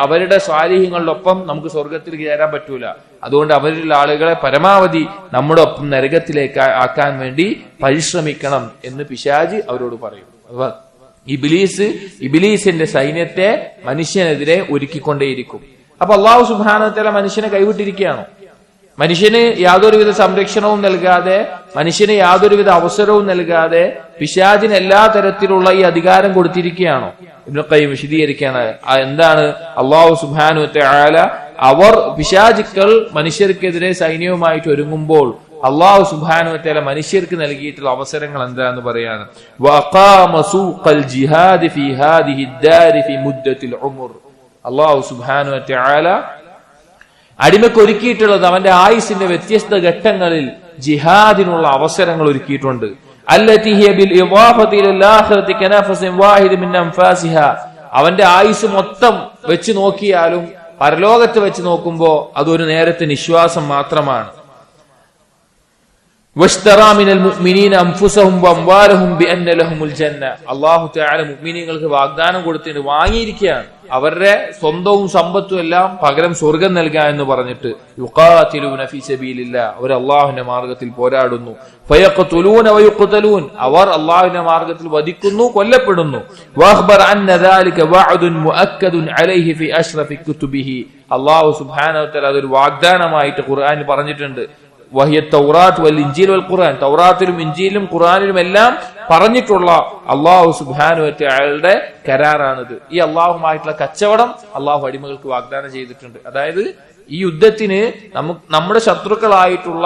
Speaker 1: അവരുടെ സ്വാലിഹ്യങ്ങളിലൊപ്പം നമുക്ക് സ്വർഗത്തിൽ ചേരാൻ പറ്റൂല. അതുകൊണ്ട് അവരിലുള്ള ആളുകളെ പരമാവധി നമ്മുടെ ഒപ്പം നരകത്തിലേക്ക് ആക്കാൻ വേണ്ടി പരിശ്രമിക്കണം എന്ന് പിശാച് അവരോട് പറയും. ഇബ്ലീസിന്റെ സൈന്യത്തെ മനുഷ്യനെതിരെ ഒരുക്കിക്കൊണ്ടേയിരിക്കും. അപ്പൊ അല്ലാഹു സുബ്ഹാനഹു വ തആല മനുഷ്യനെ കൈവിട്ടിരിക്കുകയാണോ? മനുഷ്യന് യാതൊരുവിധ സംരക്ഷണവും നൽകാതെ, മനുഷ്യന് യാതൊരുവിധ അവസരവും നൽകാതെ പിശാചിന് എല്ലാ തരത്തിലുള്ള ഈ അധികാരം കൊടുത്തിരിക്കുകയാണോ? ഇബ്നു ഖയ്യിം വിശദീകരിക്കുകയാണ് എന്താണ് അല്ലാഹു സുബ്ഹാനഹു വ തആല അവർ പിശാചുക്കൾ മനുഷ്യർക്കെതിരെ സൈന്യവുമായിട്ട് ഒരുങ്ങുമ്പോൾ അല്ലാഹു സുബ്ഹാനഹു വ തആല മനുഷ്യർക്ക് നൽകിയിട്ടുള്ള അവസരങ്ങൾ എന്താന്ന് പറയാണ്. വഖാമ സൂഖൽ ജിഹാദി ഫീ ഹാദിഹി ദാരി ഫീ മുദ്ദത്തിൽ ഉമർ. അല്ലാഹു സുബ്ഹാനഹു വ തആല അടിമക്ക് ഒരുക്കിയിട്ടുള്ളത് അവന്റെ ആയുസിന്റെ വ്യത്യസ്ത ഘട്ടങ്ങളിൽ ജിഹാദിനുള്ള അവസരങ്ങൾ ഒരുക്കിയിട്ടുണ്ട്. അല്ലതി ഹിയ ബിൽ ഇദാഫതി ഇലൽ ആഖിറതി കനഫസിൻ വാഹിദ മിൻ അൻഫാസിഹാ. അവന്റെ ആയുസ് മൊത്തം വെച്ച് നോക്കിയാലും പരലോകത്ത് വെച്ച് നോക്കുമ്പോൾ അതൊരു നേരത്തെ നിശ്വാസം മാത്രമാണ്. വഷ്തറാ മിനൽ മുഅ്മിനീന അൻഫുസഹും വഅംവാലഹും ബിഅന്ന ലഹുമുൽ ജന്ന. അല്ലാഹു തആല മുഅ്മിനീങ്ങൾക്ക് വാഗ്ദാനം കൊടുത്തിട്ട് വാങ്ങിയിരിക്കുകയാണ്. അവരുടെ സ്വന്തവും സമ്പത്തും എല്ലാം പകരം സ്വർഗം നൽകുക എന്ന് പറഞ്ഞിട്ട് യുഖാതിലൂന ഫീ സബീലില്ലാഹ്. അവർ അല്ലാഹുവിന്റെ മാർഗ്ഗത്തിൽ പോരാടുന്നു. ഫയഖ്തുലൂന വയുഖ്തലൂൻ. അവർ അല്ലാഹുവിന്റെ മാർഗ്ഗത്തിൽ വധിക്കുന്നു, കൊല്ലപ്പെടുന്നു. വഅഖ്ബറ അന്ന ദാലിക വഅദുൻ മുഅക്കദുൻ അലൈഹി ഫീ അശ്റഫി കുതുബിഹി. അല്ലാഹു സുബ്ഹാനഹു വ തആല അതൊരു വാഗ്ദാനമായിട്ട് ഖുർആനിൽ പറഞ്ഞിട്ടുണ്ട്. വഹിയ തൗറാത്ത് വൽ ഇൻജീൽ വൽ ഖുർആൻ. തൗറാത്തിലും ഇൻജീലും ഖുർആനിലും എല്ലാം പറഞ്ഞിട്ടുള്ള അല്ലാഹു സുബ്ഹാനഹു വ തആലയുടെ കരാറാണിത്. ഈ അല്ലാഹുമായിട്ടുള്ള കച്ചവടം അല്ലാഹു അടിമകൾക്ക് വാഗ്ദാനം ചെയ്തിട്ടുണ്ട്. അതായത് ഈ യുദ്ധത്തിന് നമ്മുടെ ശത്രുക്കളായിട്ടുള്ള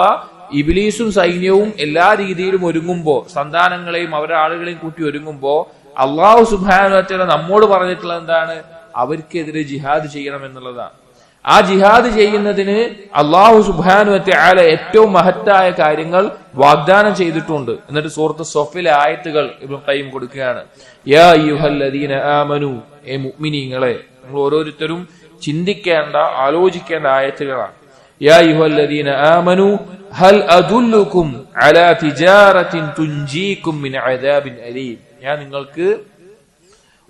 Speaker 1: ഇബ്ലീസും സൈന്യവും എല്ലാ രീതിയിലും ഒരുങ്ങുമ്പോ, സന്താനങ്ങളെയും അവരുടെ ആളുകളെയും കൂട്ടി ഒരുങ്ങുമ്പോ അല്ലാഹു സുബ്ഹാനഹു വ തആല നമ്മോട് പറഞ്ഞിട്ടുള്ളത് എന്താണ്? അവർക്കെതിരെ ജിഹാദ് ചെയ്യണം എന്നുള്ളതാണ്. ആ ജിഹാദ് ചെയ്യുന്നതിന് അല്ലാഹു സുബ്ഹാനഹു വ തആല ഏറ്റവും മഹത്തായ കാര്യങ്ങൾ വാഗ്ദാനം ചെയ്തിട്ടുണ്ട്. എന്നിട്ട് സൂറത്ത് സഫിലെ ആയത്തുകൾ ഇബ്നു ഖയ്യിം കൊടുക്കുകയാണ്. യാ അയ്യുഹല്ലദീന ആമനു, ഏ മുഅ്മിനീങ്ങളെ. നമ്മൾ ഓരോരുത്തരും ചിന്തിക്കേണ്ട, ആലോചിക്കേണ്ട ആയത്തുകളാണ്. യാ അയ്യുഹല്ലദീന ആമനു ഹൽ അദുല്ലുകും അലാ തിജാറത്തിൻ തുൻജീകും മിൻ അദാബിൻ അലീം. ഞാൻ നിങ്ങൾക്ക്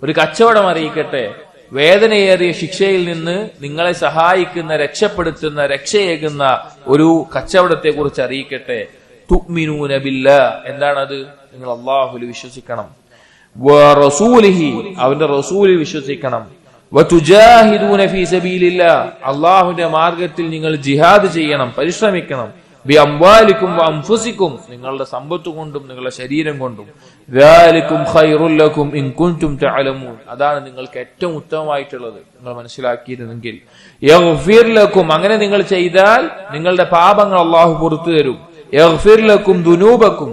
Speaker 1: ഒരു കച്ചവടം അറിയിക്കട്ടെ, വേദനയേറിയ ശിക്ഷയിൽ നിന്ന് നിങ്ങളെ സഹായിക്കുന്ന, രക്ഷപ്പെടുത്തുന്ന, രക്ഷയേകുന്ന ഒരു കച്ചവടത്തെ കുറിച്ച് അറിയിക്കട്ടെ. തുഅ്മിനൂന ബില്ലാഹ്. എന്താണത്? നിങ്ങൾ അല്ലാഹുവിൽ വിശ്വസിക്കണം. വറസൂലിഹി, അവന്റെ റസൂലിൽ വിശ്വസിക്കണം. വതുജാഹിദൂന ഫീ സബീലില്ലാഹ്, അല്ലാഹുവിന്റെ മാർഗ്ഗത്തിൽ നിങ്ങൾ ജിഹാദ് ചെയ്യണം, പരിശ്രമിക്കണം. ബിഅംവാലികും വഅൻഫുസികും, നിങ്ങളുടെ സമ്പത്ത് കൊണ്ടും നിങ്ങളുടെ ശരീരം കൊണ്ടും. ദാലികും ഖൈറുൽ ലക്കും ഇൻ കുൻതും തഅലമൂൻ, അതാണ് നിങ്ങൾക്ക് ഏറ്റവും ഉത്തമമായിട്ടുള്ളത് നിങ്ങൾ മനസ്സിലാക്കിയിരുന്നെങ്കിൽ. യഗ്ഫിർ ലക്കും, അങ്ങനെ നിങ്ങൾ ചെയ്താൽ നിങ്ങളുടെ പാപങ്ങൾ അല്ലാഹു പുറത്തു തരും. യഗ്ഫിർ ലക്കും ദുനൂബക്കും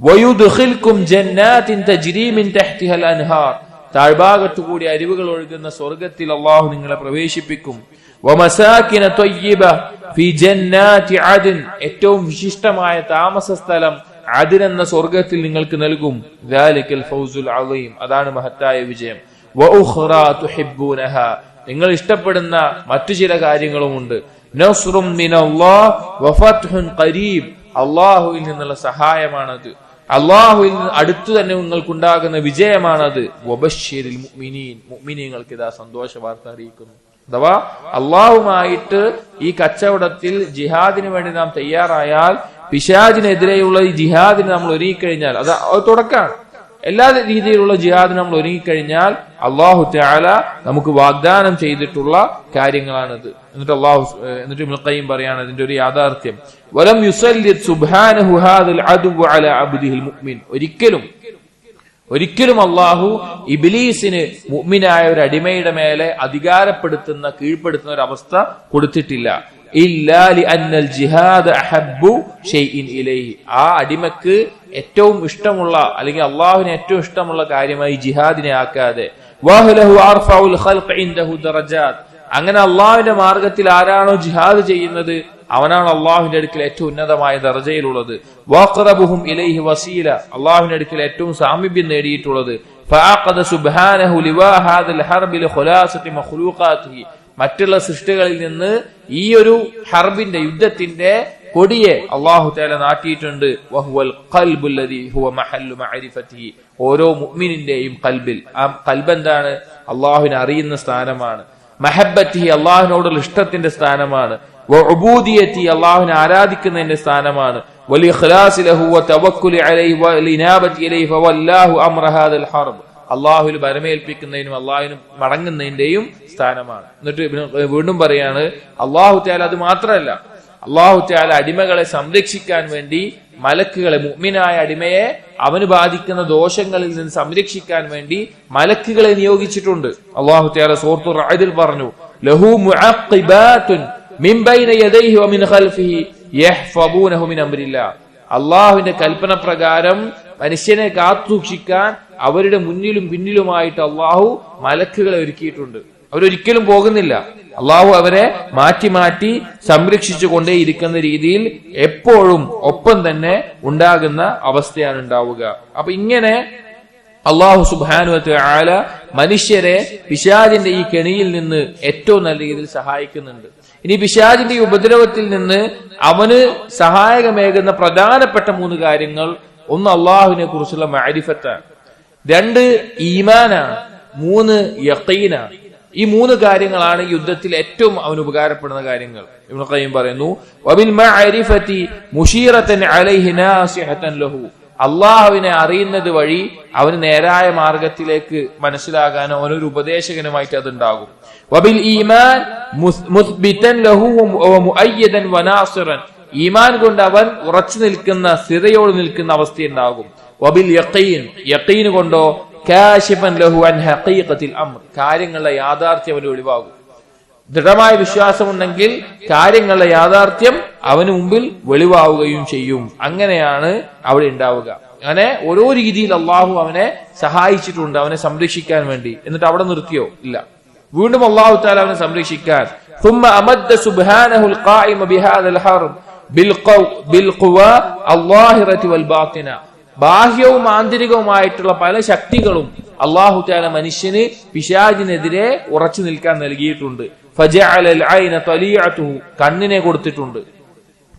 Speaker 1: വയുദ്ഖിൽകും ജന്നാത്തിൻ തജ്രി മിൻ തഹ്തിഹൽ അൻഹാർ, താഴ്ഭാഗത്തു കൂടി അരുവികൾ ഒഴുകുന്ന സ്വർഗ്ഗത്തിൽ അല്ലാഹു നിങ്ങളെ പ്രവേശിപ്പിക്കും. വമസാകിന ത്വയ്യിബ ഫീ ജന്നാതി അദ്ൻ, ഏറ്റവും വിശിഷ്ടമായ താമസ സ്ഥലം അദ്ൻ എന്ന സ്വർഗ്ഗത്തിൽ നിങ്ങൾക്ക് നൽകും. ദാലികൽ ഫൗസുൽ അളീം, അതാണ് മഹത്തായ വിജയം. വഉഖ്റാ തുഹിബ്ബൂനഹാ, നിങ്ങൾ ഇഷ്ടപ്പെടുന്ന മറ്റു ചില കാര്യങ്ങളുമുണ്ട്. നസ്റും മിനല്ലാഹ് വഫത്ഹുൻ ഖരീബ്, അല്ലാഹുവിൽ നിന്നുള്ള സഹായമാണത്, അല്ലാഹുവിൽ നിന്ന് അടുത്തു തന്നെ നിങ്ങൾക്കുണ്ടാകുന്ന വിജയമാണത്. വബശ്ശിരിൽ മുഅ്മിനീൻ, മുഅ്മിനീങ്ങൾക്ക് ഇതാ സന്തോഷ വാർത്ത അറിയിക്കുന്നു. അഥവാ അള്ളാഹുമായിട്ട് ഈ കച്ചവടത്തിൽ ജിഹാദിന് വേണ്ടി നാം തയ്യാറായാൽ, പിശാചിനെതിരെയുള്ള ഈ ജിഹാദിന് നമ്മൾ ഒരുങ്ങിക്കഴിഞ്ഞാൽ, അത് തുടക്കമാണ്. എല്ലാ രീതിയിലുള്ള ജിഹാദിന് നമ്മൾ ഒരുങ്ങിക്കഴിഞ്ഞാൽ അല്ലാഹു തആല നമുക്ക് വാഗ്ദാനം ചെയ്തിട്ടുള്ള കാര്യങ്ങളാണിത്. എന്നിട്ട് ഇബ്നു ഖയ്യിം പറയാണ് ഇതിന്റെ ഒരു യാഥാർത്ഥ്യം. വലം യുസല്ലിത് സുബ്ഹാനഹു ഹാദൽ അദു അലാ അബ്ദിഹിൽ മുഅ്മിൻ, ഒരിക്കലും ഒരിക്കലും അള്ളാഹു ഇബ്ലീസിന് മുഅ്മിനായ ഒരു അടിമയുടെ മേലെ അധികാരപ്പെടുത്തുന്ന കീഴ്പ്പെടുത്തുന്ന ഒരു അവസ്ഥ കൊടുത്തിട്ടില്ല. ഇല്ലാ ലിഅന്നൽ ജിഹാദ് അഹബ്ബു ഷൈഇൻ ഇലൈഹി. ആ അടിമക്ക് ഏറ്റവും ഇഷ്ടമുള്ള അല്ലെങ്കിൽ അള്ളാഹുവിന് ഏറ്റവും ഇഷ്ടമുള്ള കാര്യമായി ജിഹാദിനെ ആക്കാതെ വഹലഹു അർഫഉൽ ഖൽഖ് ഇൻദഹു ദറജാത്ത്. അങ്ങനെ അള്ളാഹുവിന്റെ മാർഗത്തിൽ ആരാണോ ജിഹാദ് ചെയ്യുന്നത് അവനാണ് അള്ളാഹുവിന്റെ അടുക്കൽ ഏറ്റവും ഉന്നതമായ ദർജയിലുള്ളത്. വഖറബുഹും ഇലൈഹി വസീല, അള്ളാഹുവിന്റെ അടുക്കൽ ഏറ്റവും സാമീപ്യം നേടിയിട്ടുള്ളത്. ഫഅഖദ സുബ്ഹാനഹു ലിവാ ഹാദൽ ഹർബി ലിഖലാസതി മഖ്ലൂഖാതിഹി. മറ്റുള്ള സൃഷ്ടികളിൽ നിന്ന് ഈ ഒരു ഹർബിന്റെ യുദ്ധത്തിന്റെ കൊടിയെ അള്ളാഹു തആല നാട്ടിയിട്ടുണ്ട്. വഹുവൽ ഖൽബുല്ലദീ ഹുവ മഹല്ലു മഅരിഫതിഹി. ഓരോ മുഅ്മിനിന്റെയും ഖൽബിൽ, ആ ഖൽബ് എന്താണ്? അള്ളാഹുവിനെ അറിയുന്ന സ്ഥാനമാണ്. മഹബ്ബത്തിഹി, അള്ളാഹുവിനോടുള്ള ഇഷ്ടത്തിന്റെ സ്ഥാനമാണ്. വഉബൂദിയത്തി, അള്ളാഹുവിനെ ആരാധിക്കുന്നതിന്റെ സ്ഥാനമാണ്. വലിഖ്ലാസി ലഹു വതവക്കുലി അലൈഹി വലിനാബത്തി ഇലൈഹി ഫവല്ലാഹു അംറ ഹാദൽ ഹർബ്. അള്ളാഹുവിൽ ബരമേൽപ്പിക്കുന്നതിനും അള്ളാഹുവിന് മടങ്ങുന്നതിന്റെയും സ്ഥാനമാണ്. എന്നിട്ട് വീണ്ടും പറയാണ്, അള്ളാഹു തആല അത് മാത്രമല്ല, അള്ളാഹു തആല അടിമകളെ സംരക്ഷിക്കാൻ വേണ്ടി മലക്കുകളെ, മുഅ്മിനായ അടിമയെ അവന് ബാധിക്കുന്ന ദോഷങ്ങളിൽ നിന്ന് സംരക്ഷിക്കാൻ വേണ്ടി മലക്കുകളെ നിയോഗിച്ചിട്ടുണ്ട്. അള്ളാഹു തആല സൂറത്തുർ റഅദിൽ പറഞ്ഞു, ലഹു മുഅഖിബാതുൻ മിൻ ബൈന യദൈഹി വമിൻ ഖൽഫിഹി യഹ്ഫദൂനഹു മിൻ അംരില്ലാഹ്. അള്ളാഹുവിന്റെ കൽപ്പന പ്രകാരം മനുഷ്യനെ കാത്തുസൂക്ഷിക്കാൻ അവരുടെ മുന്നിലും പിന്നിലുമായിട്ട് അള്ളാഹു മലക്കുകളെ ഒരുക്കിയിട്ടുണ്ട്. അവരൊരിക്കലും പോകുന്നില്ല. അള്ളാഹു അവരെ മാറ്റി മാറ്റി സംരക്ഷിച്ചു കൊണ്ടേയിരിക്കുന്ന രീതിയിൽ എപ്പോഴും ഒപ്പം തന്നെ ഉണ്ടാകുന്ന അവസ്ഥയാണ് ഉണ്ടാവുക. അപ്പൊ ഇങ്ങനെ അള്ളാഹു സുബ്ഹാനഹു വ തആല മനുഷ്യരെ പിശാചിന്റെ ഈ കെണിയിൽ നിന്ന് ഏറ്റവും നല്ല രീതിയിൽ സഹായിക്കുന്നുണ്ട്. ഇനി പിശാചിന്റെ ഈ ഉപദ്രവത്തിൽ നിന്ന് അവന് സഹായകമേകുന്ന പ്രധാനപ്പെട്ട 3 കാര്യങ്ങൾ: ഒന്ന് അള്ളാഹുവിനെ കുറിച്ചുള്ള മഅരിഫത്താണ്, 2 ഈമാനാണ്, 3 യഖീനാണ്. ഈ 3 കാര്യങ്ങളാണ് യുദ്ധത്തിൽ ഏറ്റവും അവന് ഉപകാരപ്പെടുന്ന കാര്യങ്ങൾ. ഇബ്നു ഖയ്യിം പറയുന്നു, വബിൽ മഅരിഫതി മുശീറതൻ അലൈഹി നാസിഹതൻ ലഹു. അള്ളാഹുവിനെ അറിയുന്നത് വഴി അവന് നേരായ മാർഗത്തിലേക്ക് മനസ്സിലാകാനോ അവനൊരു ഉപദേശകനുമായിട്ട് അതുണ്ടാകും. വബിൽ ഈമാൻ മുസ്ബിതൻ ലഹു വമുഅയ്യിദൻ വനാസിറൻ. ഈമാൻ കൊണ്ട് അവൻ ഉറച്ചു നിൽക്കുന്ന, സ്ഥിരയോട് നിൽക്കുന്ന അവസ്ഥയുണ്ടാകും. വബിൽ യഖീൻ, യഖീൻ കൊണ്ടോ കാശിഫൻ ലഹു അൻ ഹഖീഖത്തിൽ അംർ. കാര്യങ്ങളുടെ യാഥാർത്ഥ്യം അവന് ഒഴിവാകും. ദൃഢമായ വിശ്വാസമുണ്ടെങ്കിൽ കാര്യങ്ങളുടെ യാഥാർത്ഥ്യം അവന് മുമ്പിൽ വെളിവാവുകയും ചെയ്യും. അങ്ങനെയാണ് അവിടെ ഉണ്ടാവുക. അങ്ങനെ ഓരോ രീതിയിൽ അള്ളാഹു അവനെ സഹായിച്ചിട്ടുണ്ട്, അവനെ സംരക്ഷിക്കാൻ വേണ്ടി. എന്നിട്ട് അവിടെ നിർത്തിയോ? ഇല്ല. വീണ്ടും അള്ളാഹു തആല അവനെ സംരക്ഷിക്കാൻ ثم أمد سبحانه القائم بهذا الحرب بالقوى الظاهرة والباطنة. ബാഹ്യവും ആന്തരികവുമായിട്ടുള്ള പല ശക്തികളും അള്ളാഹു തആല മനുഷ്യന് പിശാചിനെതിരെ ഉറച്ചു നിൽക്കാൻ നൽകിയിട്ടുണ്ട്. ഫജഅലൽ ഐന തലീഅതുഹു, കണ്ണിനെ കൊടുത്തിട്ടുണ്ട്.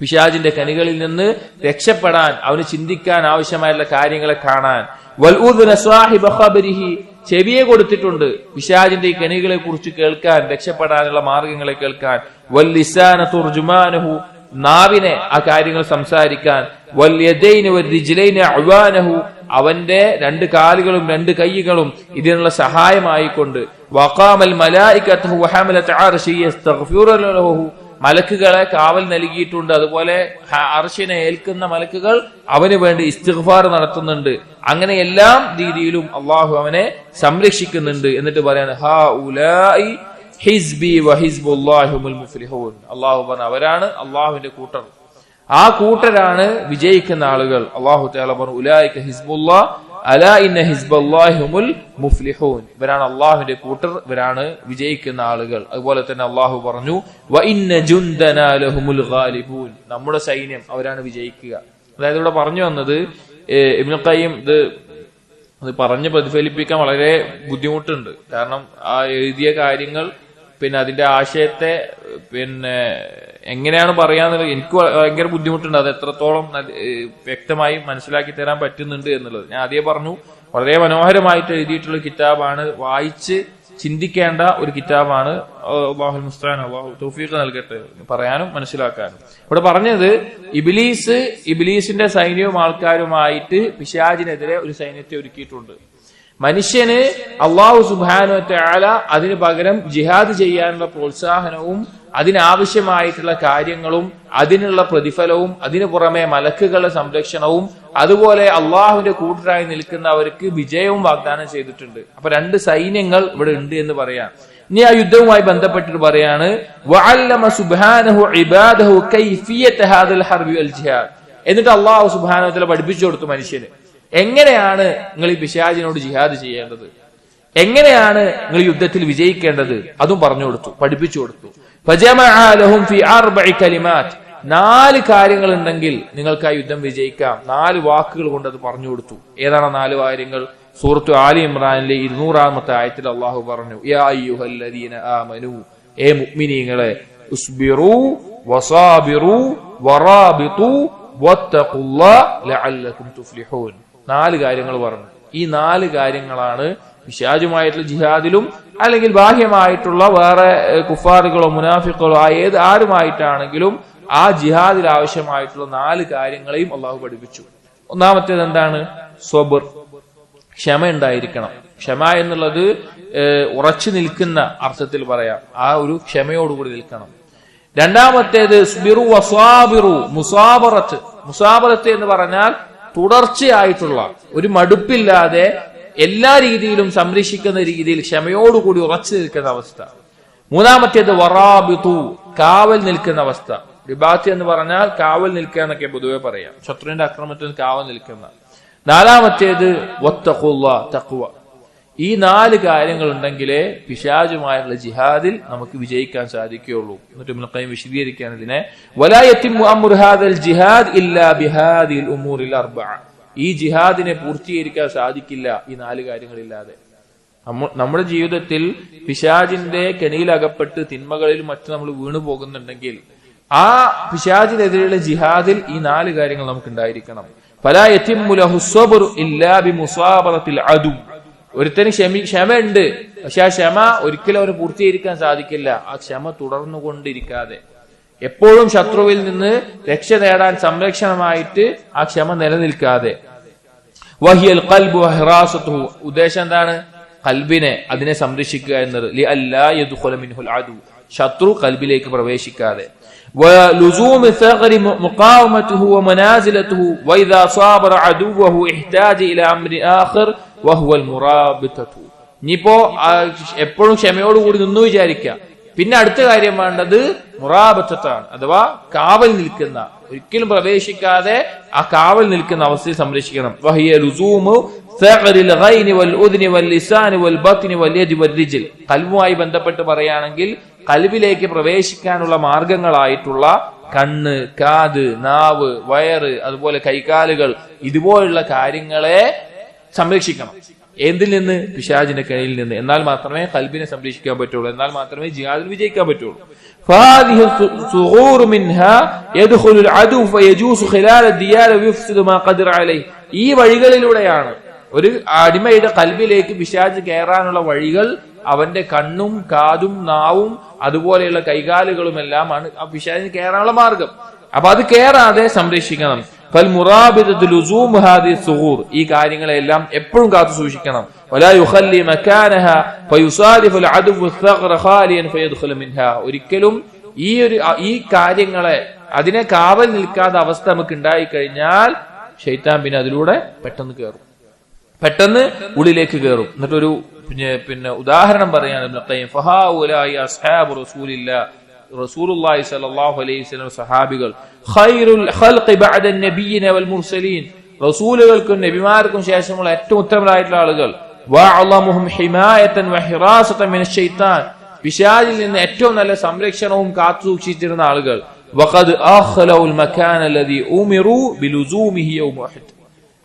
Speaker 1: പിശാചിന്റെ കണികളിൽ നിന്ന് രക്ഷപ്പെടാൻ, അവന് ചിന്തിക്കാൻ ആവശ്യമായുള്ള കാര്യങ്ങളെ കാണാൻ. വൽ ഉദ്ന സാഹിബ ഖബരിഹി, ചെവിയെ കൊടുത്തിട്ടുണ്ട്. പിശാചിന്റെ ഈ കണികളെ കുറിച്ച് കേൾക്കാൻ, രക്ഷപ്പെടാനുള്ള മാർഗങ്ങളെ കേൾക്കാൻ. വൽ ലിസാന തുർജുമാനഹു, നാവിനെ ആ കാര്യങ്ങൾ സംസാരിക്കാൻ. വൽ യദൈനി വൽരിജ്ലൈനി അഅ്വാനഹു, അവന്റെ 2 കാലുകളും 2 കൈകളും ഇതിനുള്ള സഹായമായിക്കൊണ്ട്. വഖാമൽ മലായികതു വഹമലത അർശി യസ്തഗ്ഫിറൂന ലഹു, മലക്കുകളെ കാവൽ നൽകിയിട്ടുണ്ട്. അതുപോലെ അർശിനെ ഏൽക്കുന്ന മലക്കുകൾ അവന് വേണ്ടി ഇസ്തിഗ്ഫാർ നടത്തുന്നുണ്ട്. അങ്ങനെ എല്ലാ രീതിയിലും അള്ളാഹു അവനെ സംരക്ഷിക്കുന്നുണ്ട്. എന്നിട്ട് പറയാണ്, ഹൗലാഇ ഹിസ്ബി വഹിസ്ബുല്ലാഹി ഹുമുൽ മുഫ്ലിഹൂൻ. അള്ളാഹു പറഞ്ഞു, അവരാണ് അള്ളാഹുവിന്റെ കൂട്ടർ, ആ കൂട്ടരാണ് വിജയിക്കുന്ന ആളുകൾ. അള്ളാഹു തആല പറഞ്ഞു, ഉലൈക ഹിസ്ബുല്ലാഹ് അലാ ഇന്ന ഹിസ്ബല്ലാഹി ഹുമുൽ മുഫ്ലിഹൂൻ. ഇവരാണ് അള്ളാഹുവിന്റെ കൂട്ടർ, ഇവരാണ് വിജയിക്കുന്ന ആളുകൾ. അതുപോലെ തന്നെ അള്ളാഹു പറഞ്ഞു, വ ഇന്ന ജുൻദനാ ലഹുമുൽ ഗാലിബൂൻ, നമ്മുടെ സൈന്യം അവരാണ് വിജയിക്കുക. അതായത് ഇവിടെ പറഞ്ഞു വന്നത്, ഇബ്നു ഖയ്യിം ഇത് പറഞ്ഞ് പ്രതിഫലിപ്പിക്കാൻ വളരെ ബുദ്ധിമുട്ടുണ്ട്. കാരണം ആ എഴുതിയ കാര്യങ്ങൾ പിന്നെ അതിന്റെ ആശയത്തെ എങ്ങനെയാണ് പറയാന്നുള്ളത് എനിക്ക് ഭയങ്കര ബുദ്ധിമുട്ടുണ്ട്. അത് എത്രത്തോളം വ്യക്തമായി മനസ്സിലാക്കി തരാൻ പറ്റുന്നുണ്ട് എന്നുള്ളത് ഞാൻ ആദ്യം പറഞ്ഞു. വളരെ മനോഹരമായിട്ട് എഴുതിയിട്ടുള്ള കിതാബാണ്, വായിച്ച് ചിന്തിക്കേണ്ട ഒരു കിതാബാണ്. അല്ലാഹുൽ മുസ്തആൻ, അല്ലാഹു തൗഫീഖ് നൽകട്ടെ പറയാനും മനസ്സിലാക്കാനും. ഇവിടെ പറഞ്ഞത് ഇബ്ലീസിന്റെ സൈന്യവും ആൾക്കാരുമായിട്ട് പിശാചിനെതിരെ ഒരു സൈന്യത്തെ ഒരുക്കിയിട്ടുണ്ട്. മനുഷ്യന് അല്ലാഹു സുബ്ഹാനഹു വ തആല അതിനു പകരം ജിഹാദ് ചെയ്യാനുള്ള പ്രോത്സാഹനവും അതിനാവശ്യമായിട്ടുള്ള കാര്യങ്ങളും അതിനുള്ള പ്രതിഫലവും അതിനു പുറമെ മലക്കുകളുടെ സംരക്ഷണവും അതുപോലെ അള്ളാഹുവിന്റെ കൂട്ടരായി നിൽക്കുന്നവർക്ക് വിജയവും വാഗ്ദാനം ചെയ്തിട്ടുണ്ട്. അപ്പൊ 2 സൈന്യങ്ങൾ ഇവിടെ ഉണ്ട് എന്ന് പറയാം. ഇനി ആ യുദ്ധവുമായി ബന്ധപ്പെട്ടിട്ട് പറയാണ് വഅല്ലമ സുബ്ഹാനഹു ഇബാദഹു കൈഫിയത ഹാദൽ ഹർബി വൽ ജിഹാദ്. എന്നിട്ട് അള്ളാഹു സുബ്ഹാനഹു വ തആല പഠിപ്പിച്ചു കൊടുത്തു മനുഷ്യന് എങ്ങനെയാണ് നിങ്ങൾ ഈ പിശാചിനോട് ജിഹാദ് ചെയ്യേണ്ടത്, എങ്ങനെയാണ് നിങ്ങൾ യുദ്ധത്തിൽ വിജയിക്കേണ്ടത്, അതും പറഞ്ഞു കൊടുത്തു, പഠിപ്പിച്ചു കൊടുത്തു. ഫജമഅ ലഹും ഫി 4 കലിമാത്ത്. 4 കാര്യങ്ങൾ ഉണ്ടെങ്കിൽ നിങ്ങൾക്ക് ആ യുദ്ധം വിജയിക്കാം. 4 വാക്കുകൾ കൊണ്ട് അത് പറഞ്ഞു കൊടുത്തു. ഏതാണ് 4 കാര്യങ്ങൾ? സൂറത്തു ആലി ഇമ്രാനിലെ 200-ാമത്തെ ആയത്തിൽ അള്ളാഹു പറഞ്ഞു യാ അയ്യുഹല്ലദീന ആമനൂ, ഏ മുഅ്മിനീങ്ങളെ, ഉസ്ബിറൂ വസാബിറൂ വറാബിതു വത്തഖുല്ലാഹ ലഅല്ലകും തുഫ്ലിഹൂൻ. 4 കാര്യങ്ങൾ പറഞ്ഞു. ഈ 4 കാര്യങ്ങളാണ് പിശാചുമായിട്ടുള്ള ജിഹാദിലും അല്ലെങ്കിൽ ബാഹ്യമായിട്ടുള്ള വേറെ കുഫാറുകളോ മുനാഫിക്കുകളോ ആരുമായിട്ടാണെങ്കിലും ആ ജിഹാദിൽ ആവശ്യമായിട്ടുള്ള 4 കാര്യങ്ങളെയും അള്ളാഹു പഠിപ്പിച്ചു. ഒന്നാമത്തേത് എന്താണ്? സ്വബർ, ക്ഷമ ഉണ്ടായിരിക്കണം. ക്ഷമ എന്നുള്ളത് ഉറച്ചു നിൽക്കുന്ന അർത്ഥത്തിൽ പറയാം. ആ ഒരു ക്ഷമയോടുകൂടി നിൽക്കണം. രണ്ടാമത്തേത് സ്ബിറു വസാബിറു മുസാബറത്ത്. മുസാബറത്ത് എന്ന് പറഞ്ഞാൽ തുടർച്ചയായിട്ടുള്ള ഒരു മടുപ്പില്ലാതെ എല്ലാ രീതിയിലും സംരക്ഷിക്കുന്ന രീതിയിൽ ക്ഷമയോടുകൂടി ഉറച്ചു നിൽക്കുന്ന അവസ്ഥ. മൂന്നാമത്തേത് വറാബിതു, കാവൽ നിൽക്കുന്ന അവസ്ഥ. റിബാത്ത് എന്ന് പറഞ്ഞാൽ കാവൽ നിൽക്കുക എന്നൊക്കെ പൊതുവെ പറയാം, ശത്രുവിന്റെ ആക്രമണത്തിൽ കാവൽ നിൽക്കുന്ന. 4-ാമത്തേത് വത്തഖുല്ലാഹ്, തഖ്വ. ഈ 4 കാര്യങ്ങൾ ഉണ്ടെങ്കിലേ പിശാചുമായുള്ള ജിഹാദിൽ നമുക്ക് വിജയിക്കാൻ സാധിക്കുകയുള്ളൂ. എന്നിട്ട് ഇബ്നുൽ ഖയ്യിം വിശദീകരിക്കാൻ ഇതിനെ വലാ യതിമു അംറു ഹാദൽ ജിഹാദ് ഇല്ലാ ബിഹാദിൽ ഉമൂറിൽ 4. ഈ ജിഹാദിനെ പൂർത്തീകരിക്കാൻ സാധിക്കില്ല ഈ 4 കാര്യങ്ങളില്ലാതെ. നമ്മുടെ ജീവിതത്തിൽ പിശാചിന്റെ കെണിയിലകപ്പെട്ട് തിന്മകളിൽ മറ്റും നമ്മൾ വീണു പോകുന്നുണ്ടെങ്കിൽ ആ പിശാചിനെതിരെയുള്ള ജിഹാദിൽ ഈ 4 കാര്യങ്ങൾ നമുക്ക് ഉണ്ടായിരിക്കണം. ഫലാ യതിമു ലഹു സ്വബ്റു ഇല്ലാ ബിമുസാബറത്തിൽ അദു. ഒരുത്തന് ക്ഷമയുണ്ട്, പക്ഷെ ആ ക്ഷമ ഒരിക്കലും അവന് പൂർത്തീകരിക്കാൻ സാധിക്കില്ല ആ ക്ഷമ തുടർന്നുകൊണ്ടിരിക്കാതെ. എപ്പോഴും ശത്രുവിൽ നിന്ന് രക്ഷ നേടാൻ സംരക്ഷണമായിട്ട് ആ ക്ഷമ നിലനിൽക്കാതെ. വഹിയൽ ഖൽബു വഹിറാസതുഹു. ഉദ്ദേശം എന്താണ്? ഖൽബിനെ, അതിനെ സംരക്ഷിക്കുക എന്നത്. ലി അല്ലാ യദ്ഖുല മിൻഹുൽ അദു. ശത്രു ഖൽബിലേക്ക് പ്രവേശിക്കാതെ. ولزوم ثغر مقاومته ومنازلته واذا صابر عدوه احتاج الى امر اخر وهو المرابطه. ഇനിയിപ്പോ എപ്പോഴും ക്ഷമയോടുകൂടി നിന്നു വിചാരിക്കുക. പിന്നെ അടുത്ത കാര്യം വേണ്ടത് മുറാബത്താണ്, അഥവാ കാവൽ നിൽക്കുന്ന, ഒരിക്കലും പ്രവേശിക്കാതെ ആ കാവൽ നിൽക്കുന്ന അവസ്ഥയിൽ സംരക്ഷിക്കണം. വഹിയ ലുസൂമു സഖറിൽ ഗൈനി വൽ ഉദ്നി വൽ ലിസാനി വൽ ബത്നി വൽ യദി വൽ റിജ്ൽ. ഖൽബുമായി ബന്ധപ്പെട്ട് പറയുകയാണെങ്കിൽ ഖൽബിലേക്ക് പ്രവേശിക്കാനുള്ള മാർഗങ്ങളായിട്ടുള്ള കണ്ണ്, കാത്, നാവ്, വയറ്, അതുപോലെ കൈകാലുകൾ, ഇതുപോലുള്ള കാര്യങ്ങളെ സംരക്ഷിക്കണം. എന്തിൽ നിന്ന്? പിശാചിന്റെ കെണിയിൽ നിന്ന്. എന്നാൽ മാത്രമേ ഖൽബിനെ സംരക്ഷിക്കാൻ പറ്റുള്ളൂ, എന്നാൽ മാത്രമേ ജിഹാദിൽ വിജയിക്കാൻ പറ്റുള്ളൂ. فهذه الثغور منها يدخل العدو فيجوس خلال الديار ويفسد ما قدر عليه. ഈ വഴികളിലൂടെയാണ് ഒരു അടിമയുടെ ഖൽബിലേക്ക് പിശാച് കയറാനുള്ള വഴികൾ. അവന്റെ കണ്ണും കാതും നാവും അതുപോലെയുള്ള കൈകാലുകളും എല്ലാമാണ് ആ പിശാചിന് കയറാനുള്ള മാർഗം. അപ്പൊ അത് കയറാതെ സംരക്ഷിക്കണം. ഈ കാര്യങ്ങളെല്ലാം എപ്പോഴും കാത്തു സൂക്ഷിക്കണം. ഒരിക്കലും ഈ കാര്യങ്ങളെ, അതിനെ കാവൽ നിൽക്കാത്ത അവസ്ഥ നമുക്ക് ഉണ്ടായി കഴിഞ്ഞാൽ ശൈത്താൻ പിന്നെ അതിലൂടെ പെട്ടെന്ന് കയറും, പെട്ടെന്ന് ഉള്ളിലേക്ക് കയറും. എന്നിട്ടൊരു പിന്നെ ഉദാഹരണം പറയാണ് ഇബ്നുൽ ഖയ്യിം. ഫഹാഉലായി അസ്ഹാബു റസൂലില്ലാഹ്, റസൂലുള്ളാഹി സ്വല്ലല്ലാഹു അലൈഹി വസല്ലം സഹാബികൾ, ഖൈറുൽ ഖൽഖി ബഅദ നബിയ്യിന വൽ മുർസലീൻ, റസൂലുകൾക്കും നബിമാർക്കും ശേഷമുള്ള ഏറ്റവും ഉത്തമരായിട്ടുള്ള ആളുകൾ. വഅളമുഹും ഹിമായതൻ വഹിറാസതൻ മിനശ് ശൈത്താൻ, പിശാചിൽ നിന്ന് ഏറ്റവും നല്ല സംരക്ഷണവും കാത്തു സൂക്ഷിച്ചിരുന്ന ആളുകൾ. വഖദ് അഖ്ലഉൽ മകാന അല്ലദീ ഉമിറു ബിലുസൂമിഹി യൗമ ഉഹദ്,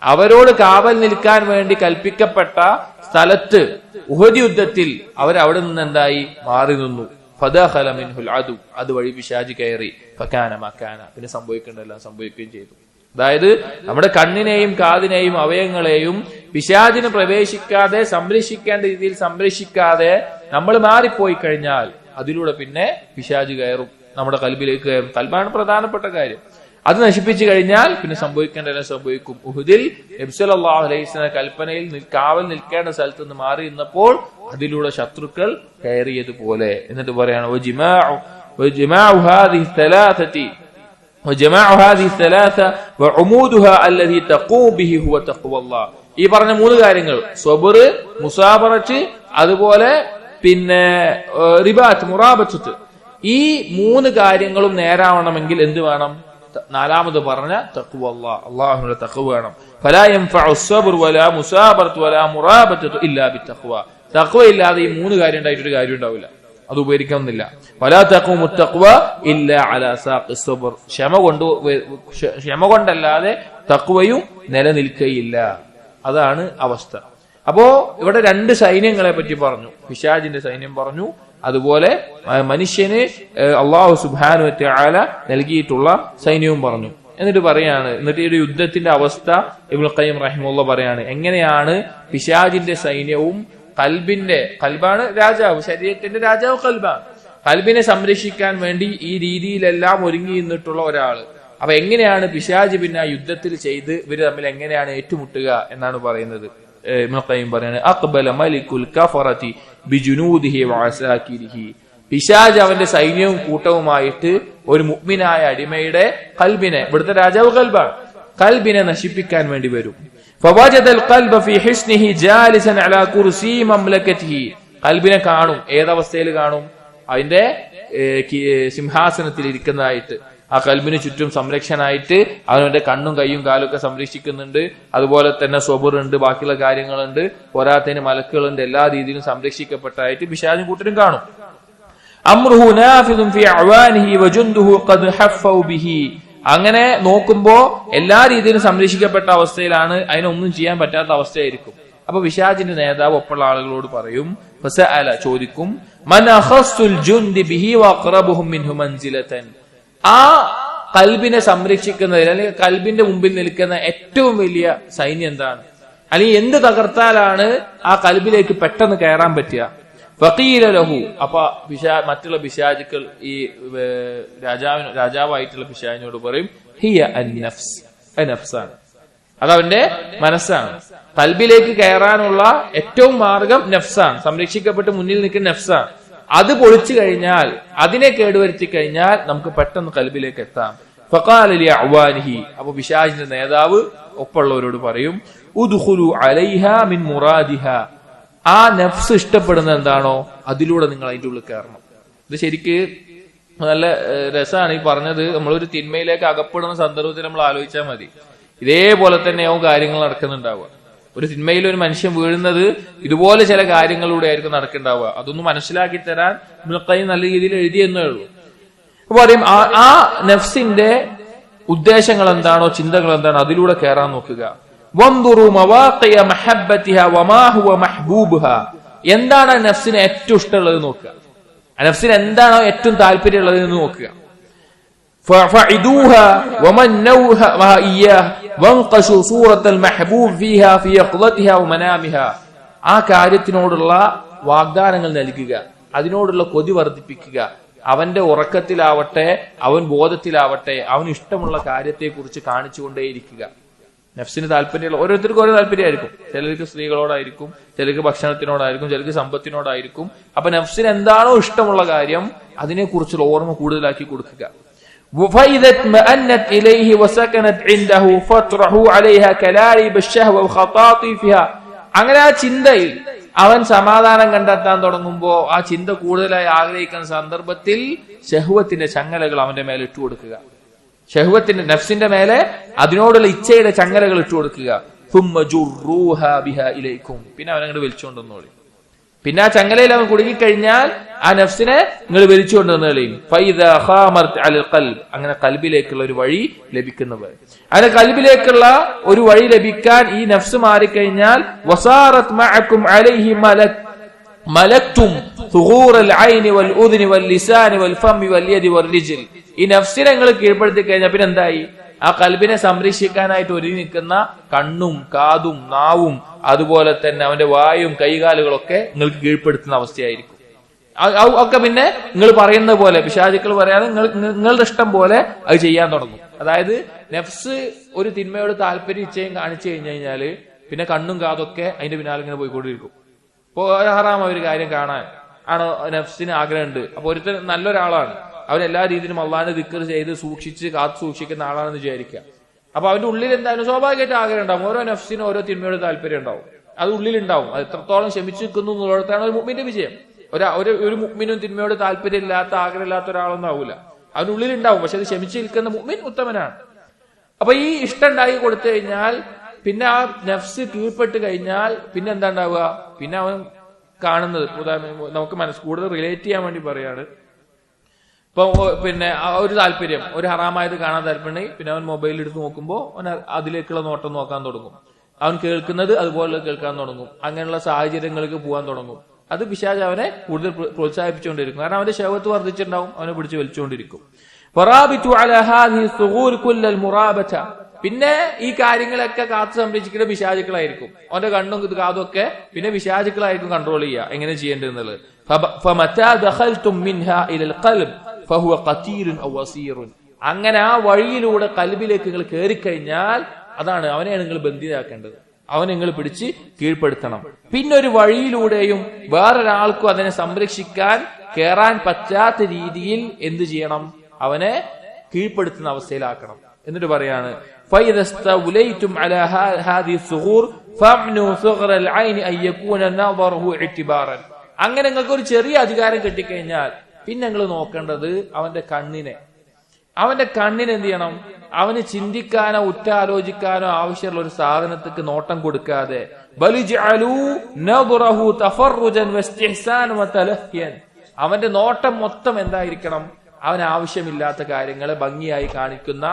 Speaker 1: അവരോട് കാവൽ നിൽക്കാൻ വേണ്ടി കൽപ്പിക്കപ്പെട്ട സ്ഥലത്ത് ഉഹദ് യുദ്ധത്തിൽ അവർ അവിടെ നിന്ന് എന്തായി? മാറി നിന്നു. ഫദഖല മിൻഹുൽ അദു, അതുവഴി പിശാച് കയറി. ഫകാന മകാന, പിന്നെ സംഭവിക്കേണ്ടതെല്ലാം സംഭവിക്കുകയും ചെയ്തു. അതായത് നമ്മുടെ കണ്ണിനെയും കാതിനെയും അവയവങ്ങളെയും പിശാചിന് പ്രവേശിക്കാതെ സംരക്ഷിക്കേണ്ട രീതിയിൽ സംരക്ഷിക്കാതെ നമ്മൾ മാറിപ്പോയി കഴിഞ്ഞാൽ അതിലൂടെ പിന്നെ പിശാച് കയറും, നമ്മുടെ ഖൽബിലേക്ക് കയറും. ഖൽബാണ് പ്രധാനപ്പെട്ട കാര്യം. അത് നശിപ്പിച്ചു കഴിഞ്ഞാൽ പിന്നെ സംഭവിക്കേണ്ടതെല്ലാം സംഭവിക്കും. ഉഹുദിൽ നബി സല്ലല്ലാഹു അലൈഹി വസല്ലം കൽപ്പനയിൽ കാവൽ നിൽക്കേണ്ട സ്ഥലത്ത് നിന്ന് മാറി നിന്നപ്പോൾ അതിലൂടെ ശത്രുക്കൾ കയറിയതുപോലെ. എന്നിട്ട് പറയാണ് وجماع هذه الثلاثة وعمودها الذي تقوم به هو تقوى الله. ഈ പറഞ്ഞ മൂന്ന് കാര്യങ്ങൾ സ്വബർ, മുസാബറത്ത്, അതുപോലെ പിന്നെ റിബാത്ത്, മുറാബത്ത്, ഈ മൂന്ന് കാര്യങ്ങളും നേരാവണമെങ്കിൽ എന്ത് വേണം? നാലാമത് പറഞ്ഞ തഖ്വ, അല്ലാഹുവിന്റെ തഖ്വ വേണം. ഫലാ യൻഫഉ الصبر ولا മുസാബറത്ത് ولا മുറാബത്ത് ഇല്ലാ ബിത്തഖ്വ. തഖ്വ ഇല്ലാതെ ഈ മൂന്ന് കാര്യം ഉണ്ടായിട്ടൊരു കാര്യം ഉണ്ടാവില്ല, അത് ഉപകരിക്കുന്നില്ല. വലാ തഖൂമു തഖ്വ ഇല്ലാ അലാ സാഖി الصبر. ക്ഷമ കൊണ്ടല്ലാതെ തഖ്വയും നിലനിൽക്കുകയില്ല. അതാണ് അവസ്ഥ. അപ്പോ ഇവിടെ രണ്ട് സൈന്യങ്ങളെ പറ്റി പറഞ്ഞു. പിശാചിന്റെ സൈന്യം പറഞ്ഞു, അതുപോലെ മനുഷ്യന് അല്ലാഹു സുബ്ഹാനഹു വ തആല നൽകിയിട്ടുള്ള സൈന്യവും പറഞ്ഞു. എന്നിട്ട് പറയാണ്, എന്നിട്ട് ഈ യുദ്ധത്തിന്റെ അവസ്ഥ ഇബ്നുൽ ഖയ്യിം റഹിമഹുല്ലാഹ് പറയാണ്, എങ്ങനെയാണ് പിശാചിന്റെ സൈന്യവും കൽബാണ് രാജാവ്, ശരീരത്തിന്റെ രാജാവ് കൽബാണ്, കൽബിനെ സംരക്ഷിക്കാൻ വേണ്ടി ഈ രീതിയിലെല്ലാം ഒരുങ്ങി നിന്നിട്ടുള്ള ഒരാള്. അപ്പൊ എങ്ങനെയാണ് പിശാച് പിന്നെ ആ യുദ്ധത്തിൽ ചെയ്ത് ഇവര് തമ്മിൽ എങ്ങനെയാണ് ഏറ്റുമുട്ടുക എന്നാണ് പറയുന്നത്. ഇബ്നുൽ ഖയ്യിം പറയാണ്, അഖ്ബല മലികുൽ കഫറതി ബിജുനൂദിഹി വഅസാകിരിഹി. പിശാച് അവന്റെ സൈന്യവും കൂട്ടവുമായിട്ട് ഒരു മുഅ്മിനായ അടിമയുടെ കൽബിനെ, ഇവിടുത്തെ രാജാവ് കൽബാണ്, കൽബിനെ നശിപ്പിക്കാൻ വേണ്ടി വരും. فوجد القلب في حسنه جالسا على كرسي مملكته. കൽബിനെ കാണും, ഏതവസ്ഥയിൽ കാണും? അതിന്റെ സിംഹാസനത്തിൽ ഇരിക്കുന്നതായിട്ട്. ആ കൽബിന് ചുറ്റും സംരക്ഷനായിട്ട് അവനവന്റെ കണ്ണും കൈയും കാലും ഒക്കെ സംരക്ഷിക്കുന്നുണ്ട്. അതുപോലെ തന്നെ സ്വബറുണ്ട്, ബാക്കിയുള്ള കാര്യങ്ങളുണ്ട്, പോരാത്തതിന് മലക്കുകളുണ്ട്, എല്ലാ രീതിയിലും സംരക്ഷിക്കപ്പെട്ടായിട്ട് പിശാചും കൂട്ടരും കാണും. അംറുഹു നാഫിദുൻ ഫി അവാനിഹി വജുൻദുഹു ഖദ് ഹഫൗ ബിഹി. അങ്ങനെ നോക്കുമ്പോ എല്ലാ രീതിയിലും സംരക്ഷിക്കപ്പെട്ട അവസ്ഥയിലാണ്, അതിനൊന്നും ചെയ്യാൻ പറ്റാത്ത അവസ്ഥയായിരിക്കും. അപ്പൊ പിശാചിന്റെ നേതാവ് ഒപ്പുള്ള ആളുകളോട് പറയും, ഫസഅല, ചോദിക്കും, മൻ അഖസ്സുൽ ജുൻദി ബിഹി വഅഖറബുഹും മിൻഹു മൻസിലതൻ. ആ കൽബിനെ സംരക്ഷിക്കുന്നതിൽ, അല്ലെങ്കിൽ കൽബിന്റെ മുമ്പിൽ നിൽക്കുന്ന ഏറ്റവും വലിയ സൈന്യം എന്താണ്? അല്ലെങ്കിൽ എന്ത് തകർത്താലാണ് ആ കൽബിലേക്ക് പെട്ടെന്ന് കയറാൻ പറ്റുക? ഫഖീല ലഹു. അപ്പൊ മറ്റുള്ള പിശാചുക്കൾ ഈ രാജാവായിട്ടുള്ള പിശാചിനോട് പറയും, ഹിയ അൻ-നഫ്സ്, നഫ്സാണ്, അതവന്റെ മനസ്സാണ്. കൽബിലേക്ക് കയറാനുള്ള ഏറ്റവും മാർഗം നഫ്സാണ്, സംരക്ഷിക്കപ്പെട്ട് മുന്നിൽ നിൽക്കുന്ന നഫ്സാണ്. അത് പൊളിച്ചു കഴിഞ്ഞാൽ, അതിനെ കേടുവരുത്തി കഴിഞ്ഞാൽ നമുക്ക് പെട്ടെന്ന് കൽബിലേക്ക് എത്താം. ഫഖാല ലി അഅ്വാനിഹി. അപ്പൊ പിശാചിന്റെ നേതാവ് ഒപ്പമുള്ളവരോട് പറയും, ഉദ്ഖുലു അലൈഹാ മിൻ മുറാദിഹാ. ആ നഫ്സ് ഇഷ്ടപ്പെടുന്ന എന്താണോ അതിലൂടെ നിങ്ങൾ അതിന്റെ ഉള്ളിൽ കയറണം. ഇത് ശരിക്ക് നല്ല രസമാണ് ഈ പറഞ്ഞത്. നമ്മളൊരു തിന്മയിലേക്ക് അകപ്പെടുന്ന സന്ദർഭത്തിൽ നമ്മൾ ആലോചിച്ചാൽ മതി. ഇതേപോലെ തന്നെയാവും കാര്യങ്ങൾ നടക്കുന്നുണ്ടാവുക. ഒരു തിന്മയിൽ ഒരു മനുഷ്യൻ വീഴുന്നത് ഇതുപോലെ ചില കാര്യങ്ങളിലൂടെ ആയിരിക്കും നടക്കുന്നുണ്ടാവുക. അതൊന്നും മനസ്സിലാക്കി തരാൻ ഇബ്നുൽ ഖയ്യിം നല്ല രീതിയിൽ എഴുതിയെന്നേ ഉള്ളൂ. പറയും, ആ നഫ്സിന്റെ ഉദ്ദേശങ്ങൾ എന്താണോ, ചിന്തകൾ എന്താണോ, അതിലൂടെ കയറാൻ നോക്കുക. എന്താണ് നഫ്സിന് ഏറ്റവും ഇഷ്ടമുള്ളത് നോക്കുക, നഫ്സിന് എന്താണോ ഏറ്റവും താല്പര്യമുള്ളത് എന്ന് നോക്കുക. ആ കാര്യത്തിനോടുള്ള വാഗ്ദാനങ്ങൾ നൽകുക, അതിനോടുള്ള കൊതി വർദ്ധിപ്പിക്കുക. അവന്റെ ഉറക്കത്തിലാവട്ടെ, അവൻ ബോധത്തിലാവട്ടെ, അവന് ഇഷ്ടമുള്ള കാര്യത്തെക്കുറിച്ച് കാണിച്ചുകൊണ്ടേയിരിക്കുക. നഫ്സിന് താല്പര്യമുള്ള ഓരോരുത്തർക്കും ഓരോ താല്പര്യമായിരിക്കും. ചിലർക്ക് സ്ത്രീകളോടായിരിക്കും, ചിലർക്ക് ഭക്ഷണത്തിനോടായിരിക്കും, ചിലർക്ക് സമ്പത്തിനോടായിരിക്കും. അപ്പൊ നഫ്സിന് എന്താണോ ഇഷ്ടമുള്ള കാര്യം അതിനെക്കുറിച്ചുള്ള ഓർമ്മ കൂടുതലാക്കി കൊടുക്കുക. അങ്ങനെ ആ ചിന്തയിൽ അവൻ സമാധാനം കണ്ടെത്താൻ തുടങ്ങുമ്പോ, ആ ചിന്ത കൂടുതലായി ആഗ്രഹിക്കുന്ന സന്ദർഭത്തിൽ ശഹ്വത്തിന്റെ ചങ്ങലകൾ അവന്റെ മേലെ ഇട്ടുകൊടുക്കുക. ശഹ്വത്തിന്റെ, നഫ്സിന്റെ മേലെ അതിനോടുള്ള ഇച്ഛയുടെ ചങ്ങലകൾ ഇട്ടുകൊടുക്കുക. പിന്നെ അവനങ്ങോട്ട് വലിച്ചുകൊണ്ടുവന്നോളി. പിന്നെ ആ ചങ്ങലയിൽ അവൻ കുടുങ്ങിക്കഴിഞ്ഞാൽ ആ നഫ്സിനെ നിങ്ങൾ വലിച്ചുകൊണ്ടുവന്നോളി. അങ്ങനെ കൽബിലേക്കുള്ള ഒരു വഴി ലഭിക്കുന്നവർ, അങ്ങനെ കൽബിലേക്കുള്ള ഒരു വഴി ലഭിക്കാൻ ഈ നഫ്സ് മാറിക്കഴിഞ്ഞാൽ ഈ നഫ്സിനെ നിങ്ങൾ കീഴ്പ്പെടുത്തി കഴിഞ്ഞാൽ പിന്നെ എന്തായി? ആ കൽബിനെ സംരക്ഷിക്കാനായിട്ട് ഒരുങ്ങി നിൽക്കുന്ന കണ്ണും കാതും നാവും അതുപോലെ തന്നെ അവന്റെ വായും കൈകാലുകളൊക്കെ നിങ്ങൾക്ക് കീഴ്പ്പെടുത്തുന്ന അവസ്ഥയായിരിക്കും. ഒക്കെ പിന്നെ നിങ്ങൾ പറയുന്ന പോലെ, പിശാചുക്കൾ പറയാതെ നിങ്ങളുടെ ഇഷ്ടം പോലെ അത് ചെയ്യാൻ തുടങ്ങും. അതായത് നഫ്സ് ഒരു തിന്മയോട് താല്പര്യം ഇച്ഛയും കാണിച്ചു കഴിഞ്ഞാല് പിന്നെ കണ്ണും കാതൊക്കെ അതിന്റെ പിന്നാലെ ഇങ്ങനെ പോയിക്കൊണ്ടിരിക്കും. ഇപ്പൊ ഹറാം ഒരു കാര്യം കാണാൻ ആണോ നഫ്സിന് ആഗ്രഹമുണ്ട്. അപ്പൊ ഒരുത്തൻ നല്ലൊരാളാണ്, അവൻ എല്ലാ രീതിയിലും അള്ളാഹിനെ ദിക്ർ ചെയ്ത് സൂക്ഷിച്ച് കാത്തു സൂക്ഷിക്കുന്ന ആളാണെന്ന് വിചാരിക്കുക. അപ്പൊ അവന്റെ ഉള്ളിൽ എന്തായാലും സ്വാഭാവികമായിട്ട് ആഗ്രഹം ഉണ്ടാവും. ഓരോ നഫ്സിനും ഓരോ തിന്മയോട് താല്പര്യം ഉണ്ടാവും. അത് ഉള്ളിലുണ്ടാവും. അത് എത്രത്തോളം ക്ഷമിച്ചു നിൽക്കുന്നു എന്നുള്ളിടത്താണ് ഒരു മുഅ്മിന്റെ വിജയം. ഒരു മുഅ്മിനും തിന്മയോട് താല്പര്യം ഇല്ലാത്ത ആഗ്രഹമില്ലാത്ത ഒരാളൊന്നും ആവൂല. അവനുള്ളിലുണ്ടാവും. പക്ഷെ അത് ക്ഷമിച്ചു നിൽക്കുന്ന മുഅ്മിൻ ഉത്തമനാണ്. അപ്പൊ ഈ ഇഷ്ടം ഉണ്ടാക്കി കൊടുത്തു കഴിഞ്ഞാൽ പിന്നെ ആ നഫ്സ് കീഴ്പ്പെട്ട് കഴിഞ്ഞാൽ പിന്നെ എന്താ ഉണ്ടാവുക? പിന്നെ അവൻ കാണുന്നത് നമുക്ക് കൂടുതൽ റിലേറ്റ് ചെയ്യാൻ വേണ്ടി പറയാണ്. ഇപ്പൊ പിന്നെ ഒരു താല്പര്യം, ഒരു ഹറാമായത് കാണാൻ താല്പര്യം, പിന്നെ അവൻ മൊബൈലിൽ എടുത്ത് നോക്കുമ്പോൾ അവൻ അതിലേക്കുള്ള നോട്ടം നോക്കാൻ തുടങ്ങും. അവൻ കേൾക്കുന്നത് അതുപോലെ കേൾക്കാൻ തുടങ്ങും. അങ്ങനെയുള്ള സാഹചര്യങ്ങൾക്ക് പോകാൻ തുടങ്ങും. അത് പിശാച് അവനെ കൂടുതൽ പ്രോത്സാഹിപ്പിച്ചുകൊണ്ടിരിക്കും. കാരണം അവന്റെ ശഹവത്ത് വർദ്ധിച്ചിട്ടുണ്ടാവും, അവനെ പിടിച്ച് വലിച്ചുകൊണ്ടിരിക്കും. പിന്നെ ഈ കാര്യങ്ങളൊക്കെ കാത്തു സംരക്ഷിക്കുന്ന പിശാചുക്കളായിരിക്കും. അവന്റെ കണ്ണും കാതും ഒക്കെ പിന്നെ പിശാചുക്കളായിരിക്കും കൺട്രോൾ ചെയ്യുക എങ്ങനെ ചെയ്യേണ്ടതെന്നുള്ളത്. അങ്ങനെ ആ വഴിയിലൂടെ കൽബിലേക്ക് നിങ്ങൾ കയറിക്കഴിഞ്ഞാൽ അതാണ് അവനെയാണ് നിങ്ങൾ ബന്ധിതാക്കേണ്ടത്. അവനെ നിങ്ങൾ പിടിച്ച് കീഴ്പ്പെടുത്തണം. പിന്നെ ഒരു വഴിയിലൂടെയും വേറൊരാൾക്കും അതിനെ സംരക്ഷിക്കാൻ കയറാൻ പറ്റാത്ത രീതിയിൽ എന്ത് ചെയ്യണം? അവനെ കീഴ്പ്പെടുത്തുന്ന അവസ്ഥയിലാക്കണം. എന്നിട്ട് പറയാണ് അങ്ങനെ നിങ്ങൾക്ക് ഒരു ചെറിയ അധികാരം കിട്ടിക്കഴിഞ്ഞാൽ പിന്നെ നിങ്ങൾ നോക്കേണ്ടത് അവന്റെ കണ്ണിനെ. അവന്റെ കണ്ണിന് എന്ത് ചെയ്യണം? അവന് ചിന്തിക്കാനോ ഉറ്റാലോചിക്കാനോ ആവശ്യമുള്ള ഒരു സാധനത്തിക്ക് നോട്ടം കൊടുക്കാതെ അവന്റെ നോട്ടം മൊത്തം എന്തായിരിക്കണം? അവന് ആവശ്യമില്ലാത്ത കാര്യങ്ങളെ ഭംഗിയായി കാണിക്കുന്ന,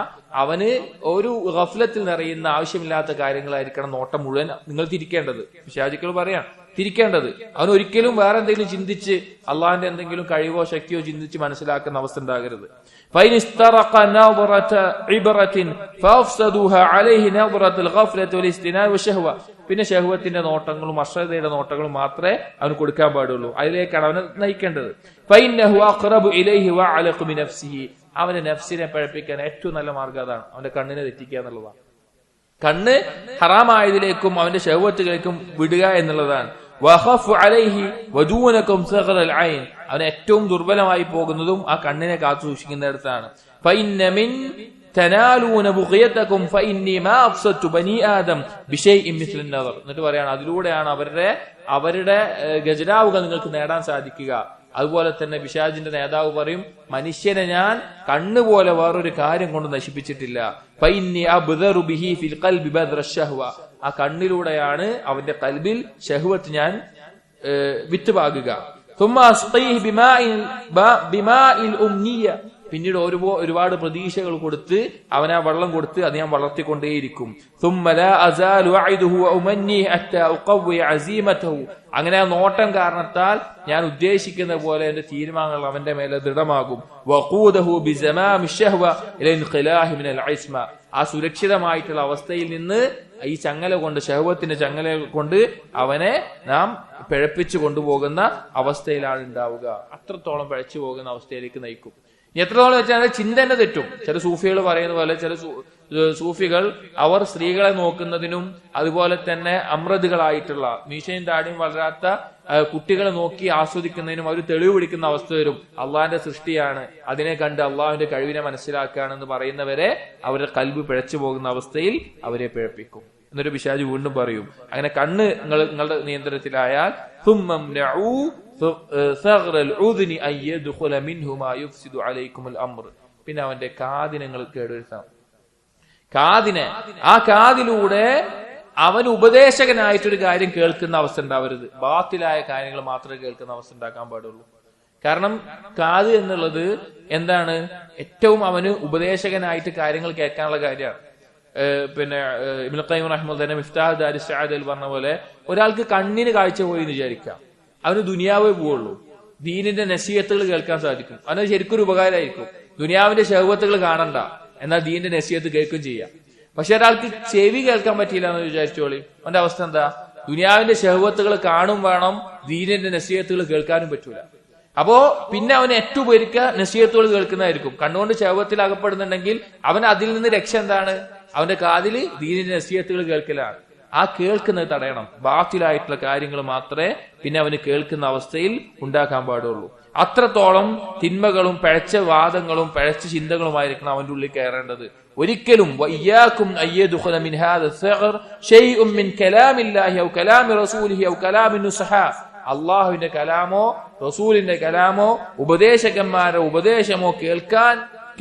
Speaker 1: അവന് ഒരു ഗഫ്ലത്തിൽ നിറയുന്ന ആവശ്യമില്ലാത്ത കാര്യങ്ങളായിരിക്കണം നോട്ടം മുഴുവൻ നിങ്ങൾ തിരിക്കേണ്ടത്. പിശാചുക്കൾ പറയാം തിരിക്കേണ്ടത്. അവൻ ഒരിക്കലും വേറെ എന്തെങ്കിലും ചിന്തിച്ച് അള്ളാഹിന്റെ എന്തെങ്കിലും കഴിവോ ശക്തിയോ ചിന്തിച്ച് മനസ്സിലാക്കുന്ന അവസ്ഥ ഉണ്ടാകരുത്. പിന്നെ ശഹ്വത്തിന്റെ നോട്ടങ്ങളും അശ്രദ്ധയുടെ നോട്ടങ്ങളും മാത്രമേ അവന് കൊടുക്കാൻ പാടുള്ളൂ. അതിലേക്കാണ് അവനെ നയിക്കേണ്ടത്. അവന്റെ നഫ്സിനെ പഴപ്പിക്കാൻ ഏറ്റവും നല്ല മാർഗം അതാണ്. അവന്റെ കണ്ണിനെ തെറ്റിക്കുക എന്നുള്ളതാണ്. കണ്ണ് ഹറാമായതിലേക്കും അവന്റെ ശഹ്വത്തുകളിലേക്കും വിടുക എന്നുള്ളതാണ്. അവന് ഏറ്റവും ദുർബലമായി പോകുന്നതും ആ കണ്ണിനെ കാത്തു സൂക്ഷിക്കുന്നിടത്താണ്. എന്നിട്ട് പറയാണ് അതിലൂടെയാണ് അവരുടെ ഗജരാവുകൾ നിങ്ങൾക്ക് നേടാൻ സാധിക്കുക. അതുപോലെ തന്നെ പിശാചിന്റെ നേതാവ് പറയും, മനുഷ്യനെ ഞാൻ കണ്ണുപോലെ വേറൊരു കാര്യം കൊണ്ട് നശിപ്പിച്ചിട്ടില്ല. ആ കണ്ണിലൂടെയാണ് അവന്റെ കൽബിൽ ശഹ്വത്ത് ഞാൻ വിത്തുപാകുക. പിന്നീട് ഒരുപാട് പ്രതീക്ഷകൾ കൊടുത്ത് അവനാ വെള്ളം കൊടുത്ത് അത് ഞാൻ വളർത്തിക്കൊണ്ടേയിരിക്കും. അങ്ങനെ ആ നോട്ടം കാരണത്താൽ ഞാൻ ഉദ്ദേശിക്കുന്ന പോലെ എന്റെ തീരുമാനങ്ങൾ അവന്റെ മേലെ ദൃഢമാകും. ആ സുരക്ഷിതമായിട്ടുള്ള അവസ്ഥയിൽ നിന്ന് ഈ ചങ്ങല കൊണ്ട്, ശഹ്വത്തിന്റെ ചങ്ങല കൊണ്ട് അവനെ നാം പിഴപ്പിച്ചു കൊണ്ടുപോകുന്ന അവസ്ഥയിലാണ് ഉണ്ടാവുക. അത്രത്തോളം പിഴച്ചു പോകുന്ന അവസ്ഥയിലേക്ക് നയിക്കും. എത്രത്തോളം വെച്ചാൽ ചിന്ത തന്നെ തെറ്റും. ചില സൂഫികൾ പറയുന്ന പോലെ ചില സൂഫികൾ അവർ സ്ത്രീകളെ നോക്കുന്നതിനും അതുപോലെ തന്നെ അമ്രതുകളായിട്ടുള്ള മീശയും താടിയും വളരാത്ത കുട്ടികളെ നോക്കി ആസ്വദിക്കുന്നതിനും അവർ തെളിവ് പിടിക്കുന്ന അവസ്ഥ വരും. അള്ളാഹിന്റെ സൃഷ്ടിയാണ്, അതിനെ കണ്ട് അള്ളാഹുവിന്റെ കഴിവിനെ മനസ്സിലാക്കുകയാണെന്ന് പറയുന്നവരെ അവരുടെ കൽബ് പിഴച്ചു പോകുന്ന അവസ്ഥയിൽ അവരെ പിഴപ്പിക്കും. എന്നൊരു പിശാച് വീണ്ടും പറയും, അങ്ങനെ കണ്ണ് നിങ്ങളുടെ നിയന്ത്രണത്തിലായാൽ പിന്നെ അവന്റെ കാതിനെ നിങ്ങൾ കേടുവരുത്താം. ആ കാതിലൂടെ അവൻ ഉപദേശകനായിട്ടൊരു കാര്യം കേൾക്കുന്ന അവസ്ഥ ഉണ്ടാവരുത്. ബാത്തിലായ കാര്യങ്ങൾ മാത്രമേ കേൾക്കുന്ന അവസ്ഥ ഉണ്ടാക്കാൻ പാടുള്ളൂ. കാരണം കാത് എന്നുള്ളത് എന്താണ്? ഏറ്റവും അവന് ഉപദേശകനായിട്ട് കാര്യങ്ങൾ കേൾക്കാനുള്ള കാര്യമാണ്. പിന്നെ ഇബ്നുൽ ഖയ്യിം റഹിമഹുല്ലാഹ് തന്നെ മിഫ്താഹ് ദാരിസ് സഅദയിൽ പറഞ്ഞ പോലെ ഒരാൾക്ക് കണ്ണിന് കാഴ്ച പോയി എന്ന് വിചാരിക്കാം, അവന് ദുനിയാവേ പോവുള്ളൂ. ദീനിന്റെ നസീഹത്തുകൾ കേൾക്കാൻ സാധിക്കും, അവന് ശരിക്കൊരു ഉപകാരമായിരിക്കും. ദുനിയാവിന്റെ ശഹ്വത്തുകൾ കാണണ്ട, എന്നാൽ ദീനിന്റെ നസീഹത്ത് കേൾക്കുകയും ചെയ്യാം. പക്ഷെ ഒരാൾക്ക് ചെവി കേൾക്കാൻ പറ്റിയില്ല എന്ന് വിചാരിച്ചോളി, അവന്റെ അവസ്ഥ എന്താ? ദുനിയാവിന്റെ ശഹ്വത്തുകൾ കാണും വേണം, ദീനിന്റെ നസീഹത്തുകൾ കേൾക്കാനും പറ്റൂല. അപ്പോ പിന്നെ അവന് ഏറ്റവും ഉപകരിക്കുക നസീഹത്തുകൾ കേൾക്കുന്നതായിരിക്കും. കണ്ണുകൊണ്ട് ശഹ്വത്തിൽ അകപ്പെടുന്നുണ്ടെങ്കിൽ അവൻ അതിൽ നിന്ന് രക്ഷ എന്താണ്? അവന്റെ കാതില് ദീനിന്റെ നസീഹത്തുകൾ കേൾക്കലാണ്. ആ കേൾക്കുന്നത് തടയണം. ബാത്തിലായിട്ടുള്ള കാര്യങ്ങൾ മാത്രമേ പിന്നെ അവന് കേൾക്കുന്ന അവസ്ഥയിൽ ഉണ്ടാക്കാൻ പാടുള്ളൂ. അത്രത്തോളം തിന്മകളും പഴച്ച വാദങ്ങളും പഴച്ച ചിന്തകളുമായിരിക്കണം അവന്റെ ഉള്ളിൽ കയറേണ്ടത്. ഒരിക്കലും വയ്യാക്കും അയ്യദുഖല മിൻ ഹാദ സഗർ ഷൈഉൻ മിൻ കലാമില്ലാഹി ഔ കലാമി റസൂലിഹി ഔ കലാമി നുസ്ഹ, അള്ളാഹുവിന്റെ കലാമോ റസൂലിന്റെ കലാമോ ഉപദേശകന്മാരുടെ ഉപദേശമോ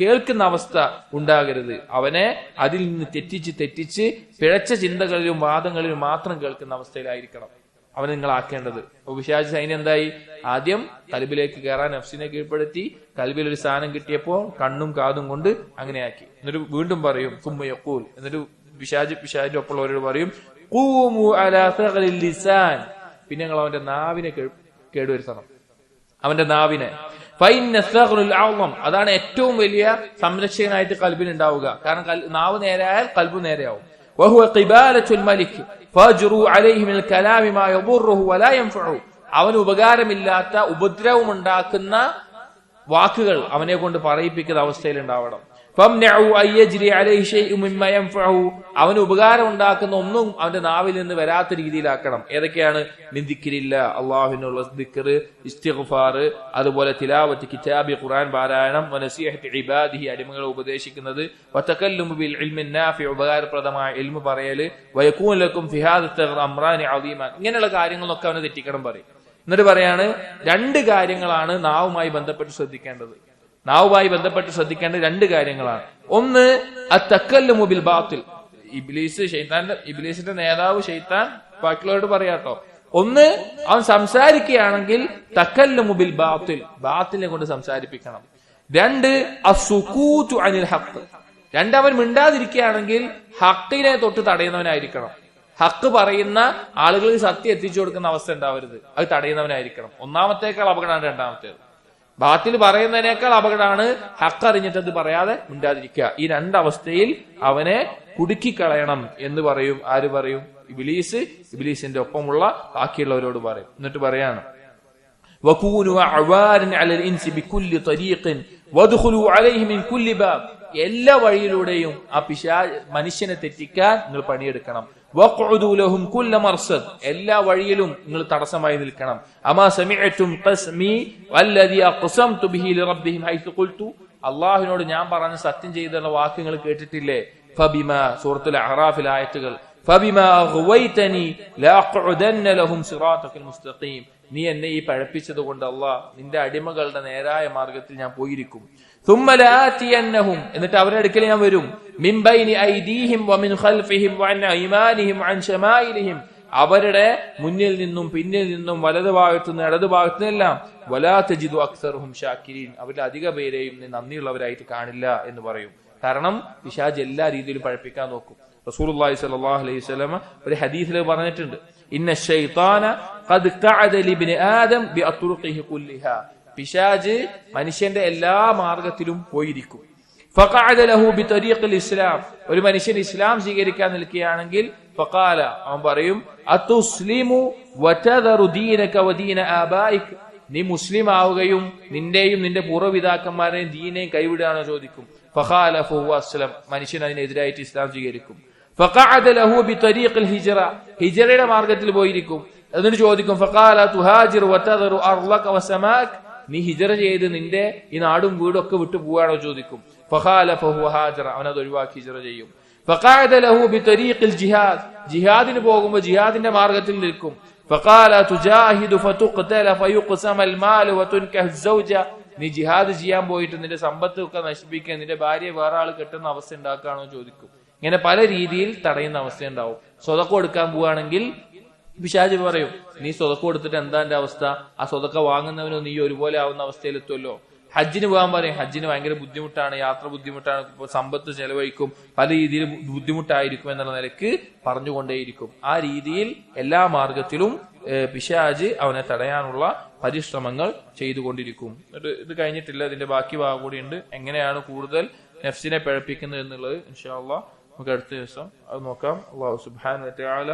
Speaker 1: കേൾക്കുന്ന അവസ്ഥ ഉണ്ടാകരുത്. അവനെ അതിൽ നിന്ന് തെറ്റിച്ച് പിഴച്ച ചിന്തകളിലും വാദങ്ങളിലും മാത്രം കേൾക്കുന്ന അവസ്ഥയിലായിരിക്കണം അവനെ നിങ്ങൾ ആക്കേണ്ടത്. അപ്പൊ പിശാച് സൈന്യം എന്തായി? ആദ്യം കൽബിലേക്ക് കയറാൻ നഫ്സിനെ കീഴ്പ്പെടുത്തി, കൽബിൽ ഒരു സ്ഥാനം കിട്ടിയപ്പോൾ കണ്ണും കാതും കൊണ്ട് അങ്ങനെയാക്കി. എന്നിട്ട് വീണ്ടും പറയും സുമ്മയഖൂൽ, എന്നിട്ട് പിശാചിന്റെ ഒപ്പമുള്ളവരോട് പറയും ഖൂമു അലാ സഗലിൽ ലിസാൻ, പിന്നെ നിങ്ങൾ അവന്റെ നാവിനെ കേടുവരുത്തണം, അവന്റെ നാവിനെ. ഫൈന്ന സഗറുൽ അഅ്ളം, അതാണ് ഏറ്റവും വലിയ സംരക്ഷകനായിട്ട് കൽബിൽ ഉണ്ടാവുക. കാരണം നാവ് നേരെയായാൽ കൽബ് നേരെയാവും. വഹുവ ഖിബാലത്തുൽ മലിക് ഫജ്റു അലൈഹി മിനൽ കലാമി മാ യദുറുഹു വലാ യൻഫഉ, അവന് ഉപകാരമില്ലാത്ത ഉപദ്രവം ഉണ്ടാക്കുന്ന വാക്കുകൾ അവനെ കൊണ്ട് പറയിപ്പിക്കുന്ന അവസ്ഥയിൽ ഉണ്ടാവണം. ഫംനഉ അയ്യജ്രി അലൈഹി ഷൈഉ മിമ്മ യൻഫഉ, അവന് ഉപകാരം ഉണ്ടാക്കുന്ന ഒന്നും അവന്റെ നാവിൽ നിന്ന് വരാത്ത രീതിയിലാക്കണം. ഏതൊക്കെയാണ്? മിൻ ദിക്രില്ല, അല്ലാഹുവിനുള്ള ദിക്ർ, ഇസ്തിഗ്ഫാർ, അതുപോലെ തിലാവത്ത് കിതാബി ഖുർആൻ പാരായണം, വനസീഹത്തി ഇബാദിഹി, അടിമകളെ ഉപദേശിക്കുന്നത്, വതകല്ലുമു ബിൽ ഇൽമി നാഫി, ഉപകാരപ്രദമായ ഇൽമു പറയൽ, വയകൂന ലക്കും ഫി ഹാദ തഗ്ർ അംറാനി അദീമാൻ, ഇങ്ങനെയുള്ള കാര്യങ്ങളൊക്കെ അവനെ തെറ്റിക്കണം പറയും. എന്നിട്ട് പറയാണ് രണ്ട് കാര്യങ്ങളാണ് നാവുമായി ബന്ധപ്പെട്ട് ശ്രദ്ധിക്കേണ്ടത്. നാവുമായി ബന്ധപ്പെട്ട് ശ്രദ്ധിക്കേണ്ട രണ്ട് കാര്യങ്ങളാണ്. ഒന്ന് അത്തക്കല്ലുമു ബിൽ ബാത്തിൽ, ഇബ്ലീസിന്റെ നേതാവ് ശൈത്താൻ ബാക്കിയുള്ളവരോട് പറയാട്ടോ. ഒന്ന്, അവൻ സംസാരിക്കുകയാണെങ്കിൽ തക്കല്ലുമു ബിൽ ബാത്തിൽ, ബാത്തിനെ കൊണ്ട് സംസാരിപ്പിക്കണം. രണ്ട്, അസ്സുകൂതു അനിൽ ഹഖ്, രണ്ടവൻ മിണ്ടാതിരിക്കുകയാണെങ്കിൽ ഹക്കിനെ തൊട്ട് തടയുന്നവനായിരിക്കണം. ഹക്ക് പറയുന്ന ആളുകൾക്ക് സത്യം എത്തിച്ചു കൊടുക്കുന്ന അവസ്ഥ ഉണ്ടാവരുത്, അത് തടയുന്നവനായിരിക്കണം. ഒന്നാമത്തേക്കാൾ അപകടമാണ് രണ്ടാമത്തേത്. ബാത്തിൽ പറയുന്നതിനേക്കാൾ അപകടമാണ് ഹക്ക് അറിഞ്ഞിട്ടത് പറയാതെ മിണ്ടാതിരിക്കുക. ഈ രണ്ടവസ്ഥയിൽ അവനെ കുടുക്കിക്കളയണം എന്ന് പറയും. ആര് പറയും? ഇബ്ലീസിന്റെ ഒപ്പമുള്ള ബാക്കിയുള്ളവരോട് പറയും. എന്നിട്ട് പറയാണ് വകൂനു അഅവാരൻ അലൽ ഇൻസി ബികുല്ലി തരീഖിൻ വദ്ഖുലു അലൈഹി മിൻ കുല്ലി ബാബ്, എല്ലാ വഴിയിലൂടെയും ആ മനുഷ്യനെ തെറ്റിക്കാൻ നിങ്ങൾ പണിയെടുക്കണം. വഖഉദു ലഹും കുല്ല മർസദ്, എല്ലാ വഴിയിലും നിങ്ങൾ തടസ്സമായി നിൽക്കണം. അമാ സമിഅതും ഖസ്മി വല്ലദി അഖ്സംതു ബിഹി ലിറബ്ബിഹിം ഹൈതു ഖുൽതു, അല്ലാഹുവിനോട് ഞാൻ പറഞ്ഞ സത്യം ചെയ്തുള്ള വാക്കുകൾ കേട്ടിട്ടില്ലേ? ഫബിമാ, സൂറത്തുൽ അഅറാഫിൽ ആയത്തുകൾ, ഫബിമാ അഗ്വൈതനി ലഅഖഉദന്ന ലഹും സിറാത്തൽ മുസ്തഖീം, നീ എന്നെ ഈ പഴപ്പിച്ചത് കൊണ്ട് അല്ലാഹ് നിന്റെ അടിമകളുടെ നേരായ മാർഗത്തിൽ ഞാൻ പോയിരിക്കും. ثم لآتينهم, എന്നിട്ട് അവരുടെ അടുക്കൽ ഞാൻ വരും. മിൻ ബൈനി ഐദീഹിം വമിൻ ഖൽഫിഹിം വഅൻ അയ്മാനിഹിം വഅൻ ശമായിലിഹിം, അവരുടെ മുന്നിൽ നിന്നും പിന്നിൽ നിന്നും വലതു ഭാഗത്തു നിന്നും ഇടതു ഭാഗത്തു നിന്നെല്ലാം. വലാ തജിദു അക്സറഹും ഷാക്കിരീൻ, അവരുടെ അധിക പേരെയും നീ നന്ദിയുള്ളവരായിട്ട് കാണില്ല എന്ന് പറയും. കാരണം പിശാച് എല്ലാ രീതിയിലും പഴപ്പിക്കാൻ നോക്കും. റസൂലുള്ളാഹി സ്വല്ലല്ലാഹു അലൈഹി വസല്ലം ഒരു ഹദീസിൽ പറഞ്ഞിട്ടുണ്ട്, ഇന്ന ശൈത്താന ഖദ് ഖഅദ ലിബ്നി ആദം ബിഅത്റുഖിഹി കുല്ലിഹാ, പിശാച് മനുഷ്യന്റെ എല്ലാ മാർഗത്തിലും പോയിരിക്കും. ഫഖഅദ ലഹു ബിതരീഖിൽ ഇസ്ലാം, ഒരു മനുഷ്യൻ ഇസ്ലാം സ്വീകരിക്കാൻ നിൽക്കുകയാണെങ്കിൽ ഫഖാല, അവൻ പറയും അതുസ്ലിമു വതദറു ദീനക വദീന ആബായിക, നീ മുസ്ലിം ആവുകയും നിന്റെയും നിന്റെ പൂർവ്വപിതാക്കന്മാരെയും ദീനെയും കൈവിടുകയാണോ ചോദിക്കും. ഫഖാല ഫഹുവ അസ്ലം, മനുഷ്യൻ അതിനെതിരായിട്ട് ഇസ്ലാം സ്വീകരിക്കും. ഫഖഅദ ലഹു ബിതരീഖിൽ ഹിജ്റ, ഹിജ്റയുടെ മാർഗത്തിൽ പോയിരിക്കും. എന്നിട്ട് ചോദിക്കും ഫഖാല തുഹാജിർ വതദറു അർളക വസമാക, നീ ഹിജ്റ ചെയ്ത് നിന്റെ ഈ നാടും വീടും ഒക്കെ വിട്ടു പോവാണോ ചോദിക്കും. ഫഖാല ഫഹുവ ഹാജറ, അവനത് ഒഴിവാക്കി ഹിജ്റ ചെയ്യും. ഫഖഅദ ലഹു ബിതരീഖിൽ ജിഹാദ്, ജിഹാദിന് പോകുമ്പോൾ ജിഹാദിന്റെ മാർഗത്തിൽ നിൽക്കും. ഫഖാല തുജാഹിദു ഫതുഖ്തല ഫയുഖ്സമൽ മാലു വതുൻകഹ സൗജ, നീ ജിഹാദ് ചെയ്യാൻ പോയിട്ട് നിന്റെ സമ്പത്ത് ഒക്കെ നശിപ്പിക്കാൻ നിന്റെ ഭാര്യയെ വേറെ ആൾ കെട്ടുന്ന അവസ്ഥ ഉണ്ടാക്കുകയാണോ ചോദിക്കും. ഇങ്ങനെ പല രീതിയിൽ തടയുന്ന അവസ്ഥ ഉണ്ടാവും. സ്വതക്ക കൊടുക്കാൻ പോവുകയാണെങ്കിൽ പിശാച് പറയും, നീ സ്വതക്ക കൊടുത്തിട്ട് എന്താ എന്റെ അവസ്ഥ? ആ സ്വതക്ക വാങ്ങുന്നവനോ നീ ഒരുപോലെ ആവുന്ന അവസ്ഥയിലെത്തുമല്ലോ. ഹജ്ജിന് പോകാൻ പറയും, ഹജ്ജിന് ഭയങ്കര ബുദ്ധിമുട്ടാണ്, യാത്ര ബുദ്ധിമുട്ടാണ്, സമ്പത്ത് ചെലവഴിക്കും, പല രീതിയിൽ ബുദ്ധിമുട്ടായിരിക്കും എന്നുള്ള നിലക്ക് പറഞ്ഞുകൊണ്ടേയിരിക്കും. ആ രീതിയിൽ എല്ലാ മാർഗത്തിലും പിശാച് അവനെ തടയാനുള്ള പരിശ്രമങ്ങൾ ചെയ്തുകൊണ്ടിരിക്കും. ഇത് കഴിഞ്ഞിട്ടില്ല, ഇതിന്റെ ബാക്കി ഭാഗം കൂടിയുണ്ട്. എങ്ങനെയാണ് കൂടുതൽ നഫ്സിനെ പിഴപ്പിക്കുന്നത് എന്നുള്ളത് ഇൻഷാ അല്ലാഹ് നമുക്ക് അടുത്ത ദിവസം അത് നോക്കാം. അല്ലാഹു സുബ്ഹാനഹു വ തആല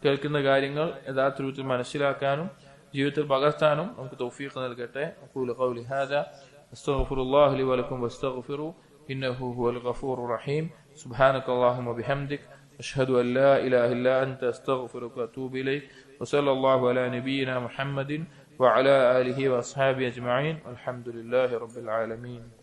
Speaker 1: കേൾക്കുന്ന കാര്യങ്ങൾ യഥാർത്ഥ രൂപത്തിൽ മനസ്സിലാക്കാനും ജീവിതത്തിൽ പകർത്താനും നമുക്ക് തൗഫീഖ് നൽകട്ടെ. അഖൂലു ഖൗലി ഹാദാ അസ്തഗ്ഫിറുല്ലാഹ ലി വലക്കും വസ്തഗ്ഫിറു ഇന്നഹു ഹുവൽ ഗഫൂറുർ റഹീം. സുബ്ഹാനകല്ലാഹുമ്മ ബിഹംദിക അഷ്ഹദു അൻ ലാ ഇലാഹ ഇല്ലാ അൻത അസ്തഗ്ഫിറുക വഅതൂബു ഇലൈക്. വസല്ലല്ലാഹു അലാ നബിയിനാ മുഹമ്മദിൻ وعلى آله وأصحابه أجمعين والحمد لله رب العالمين.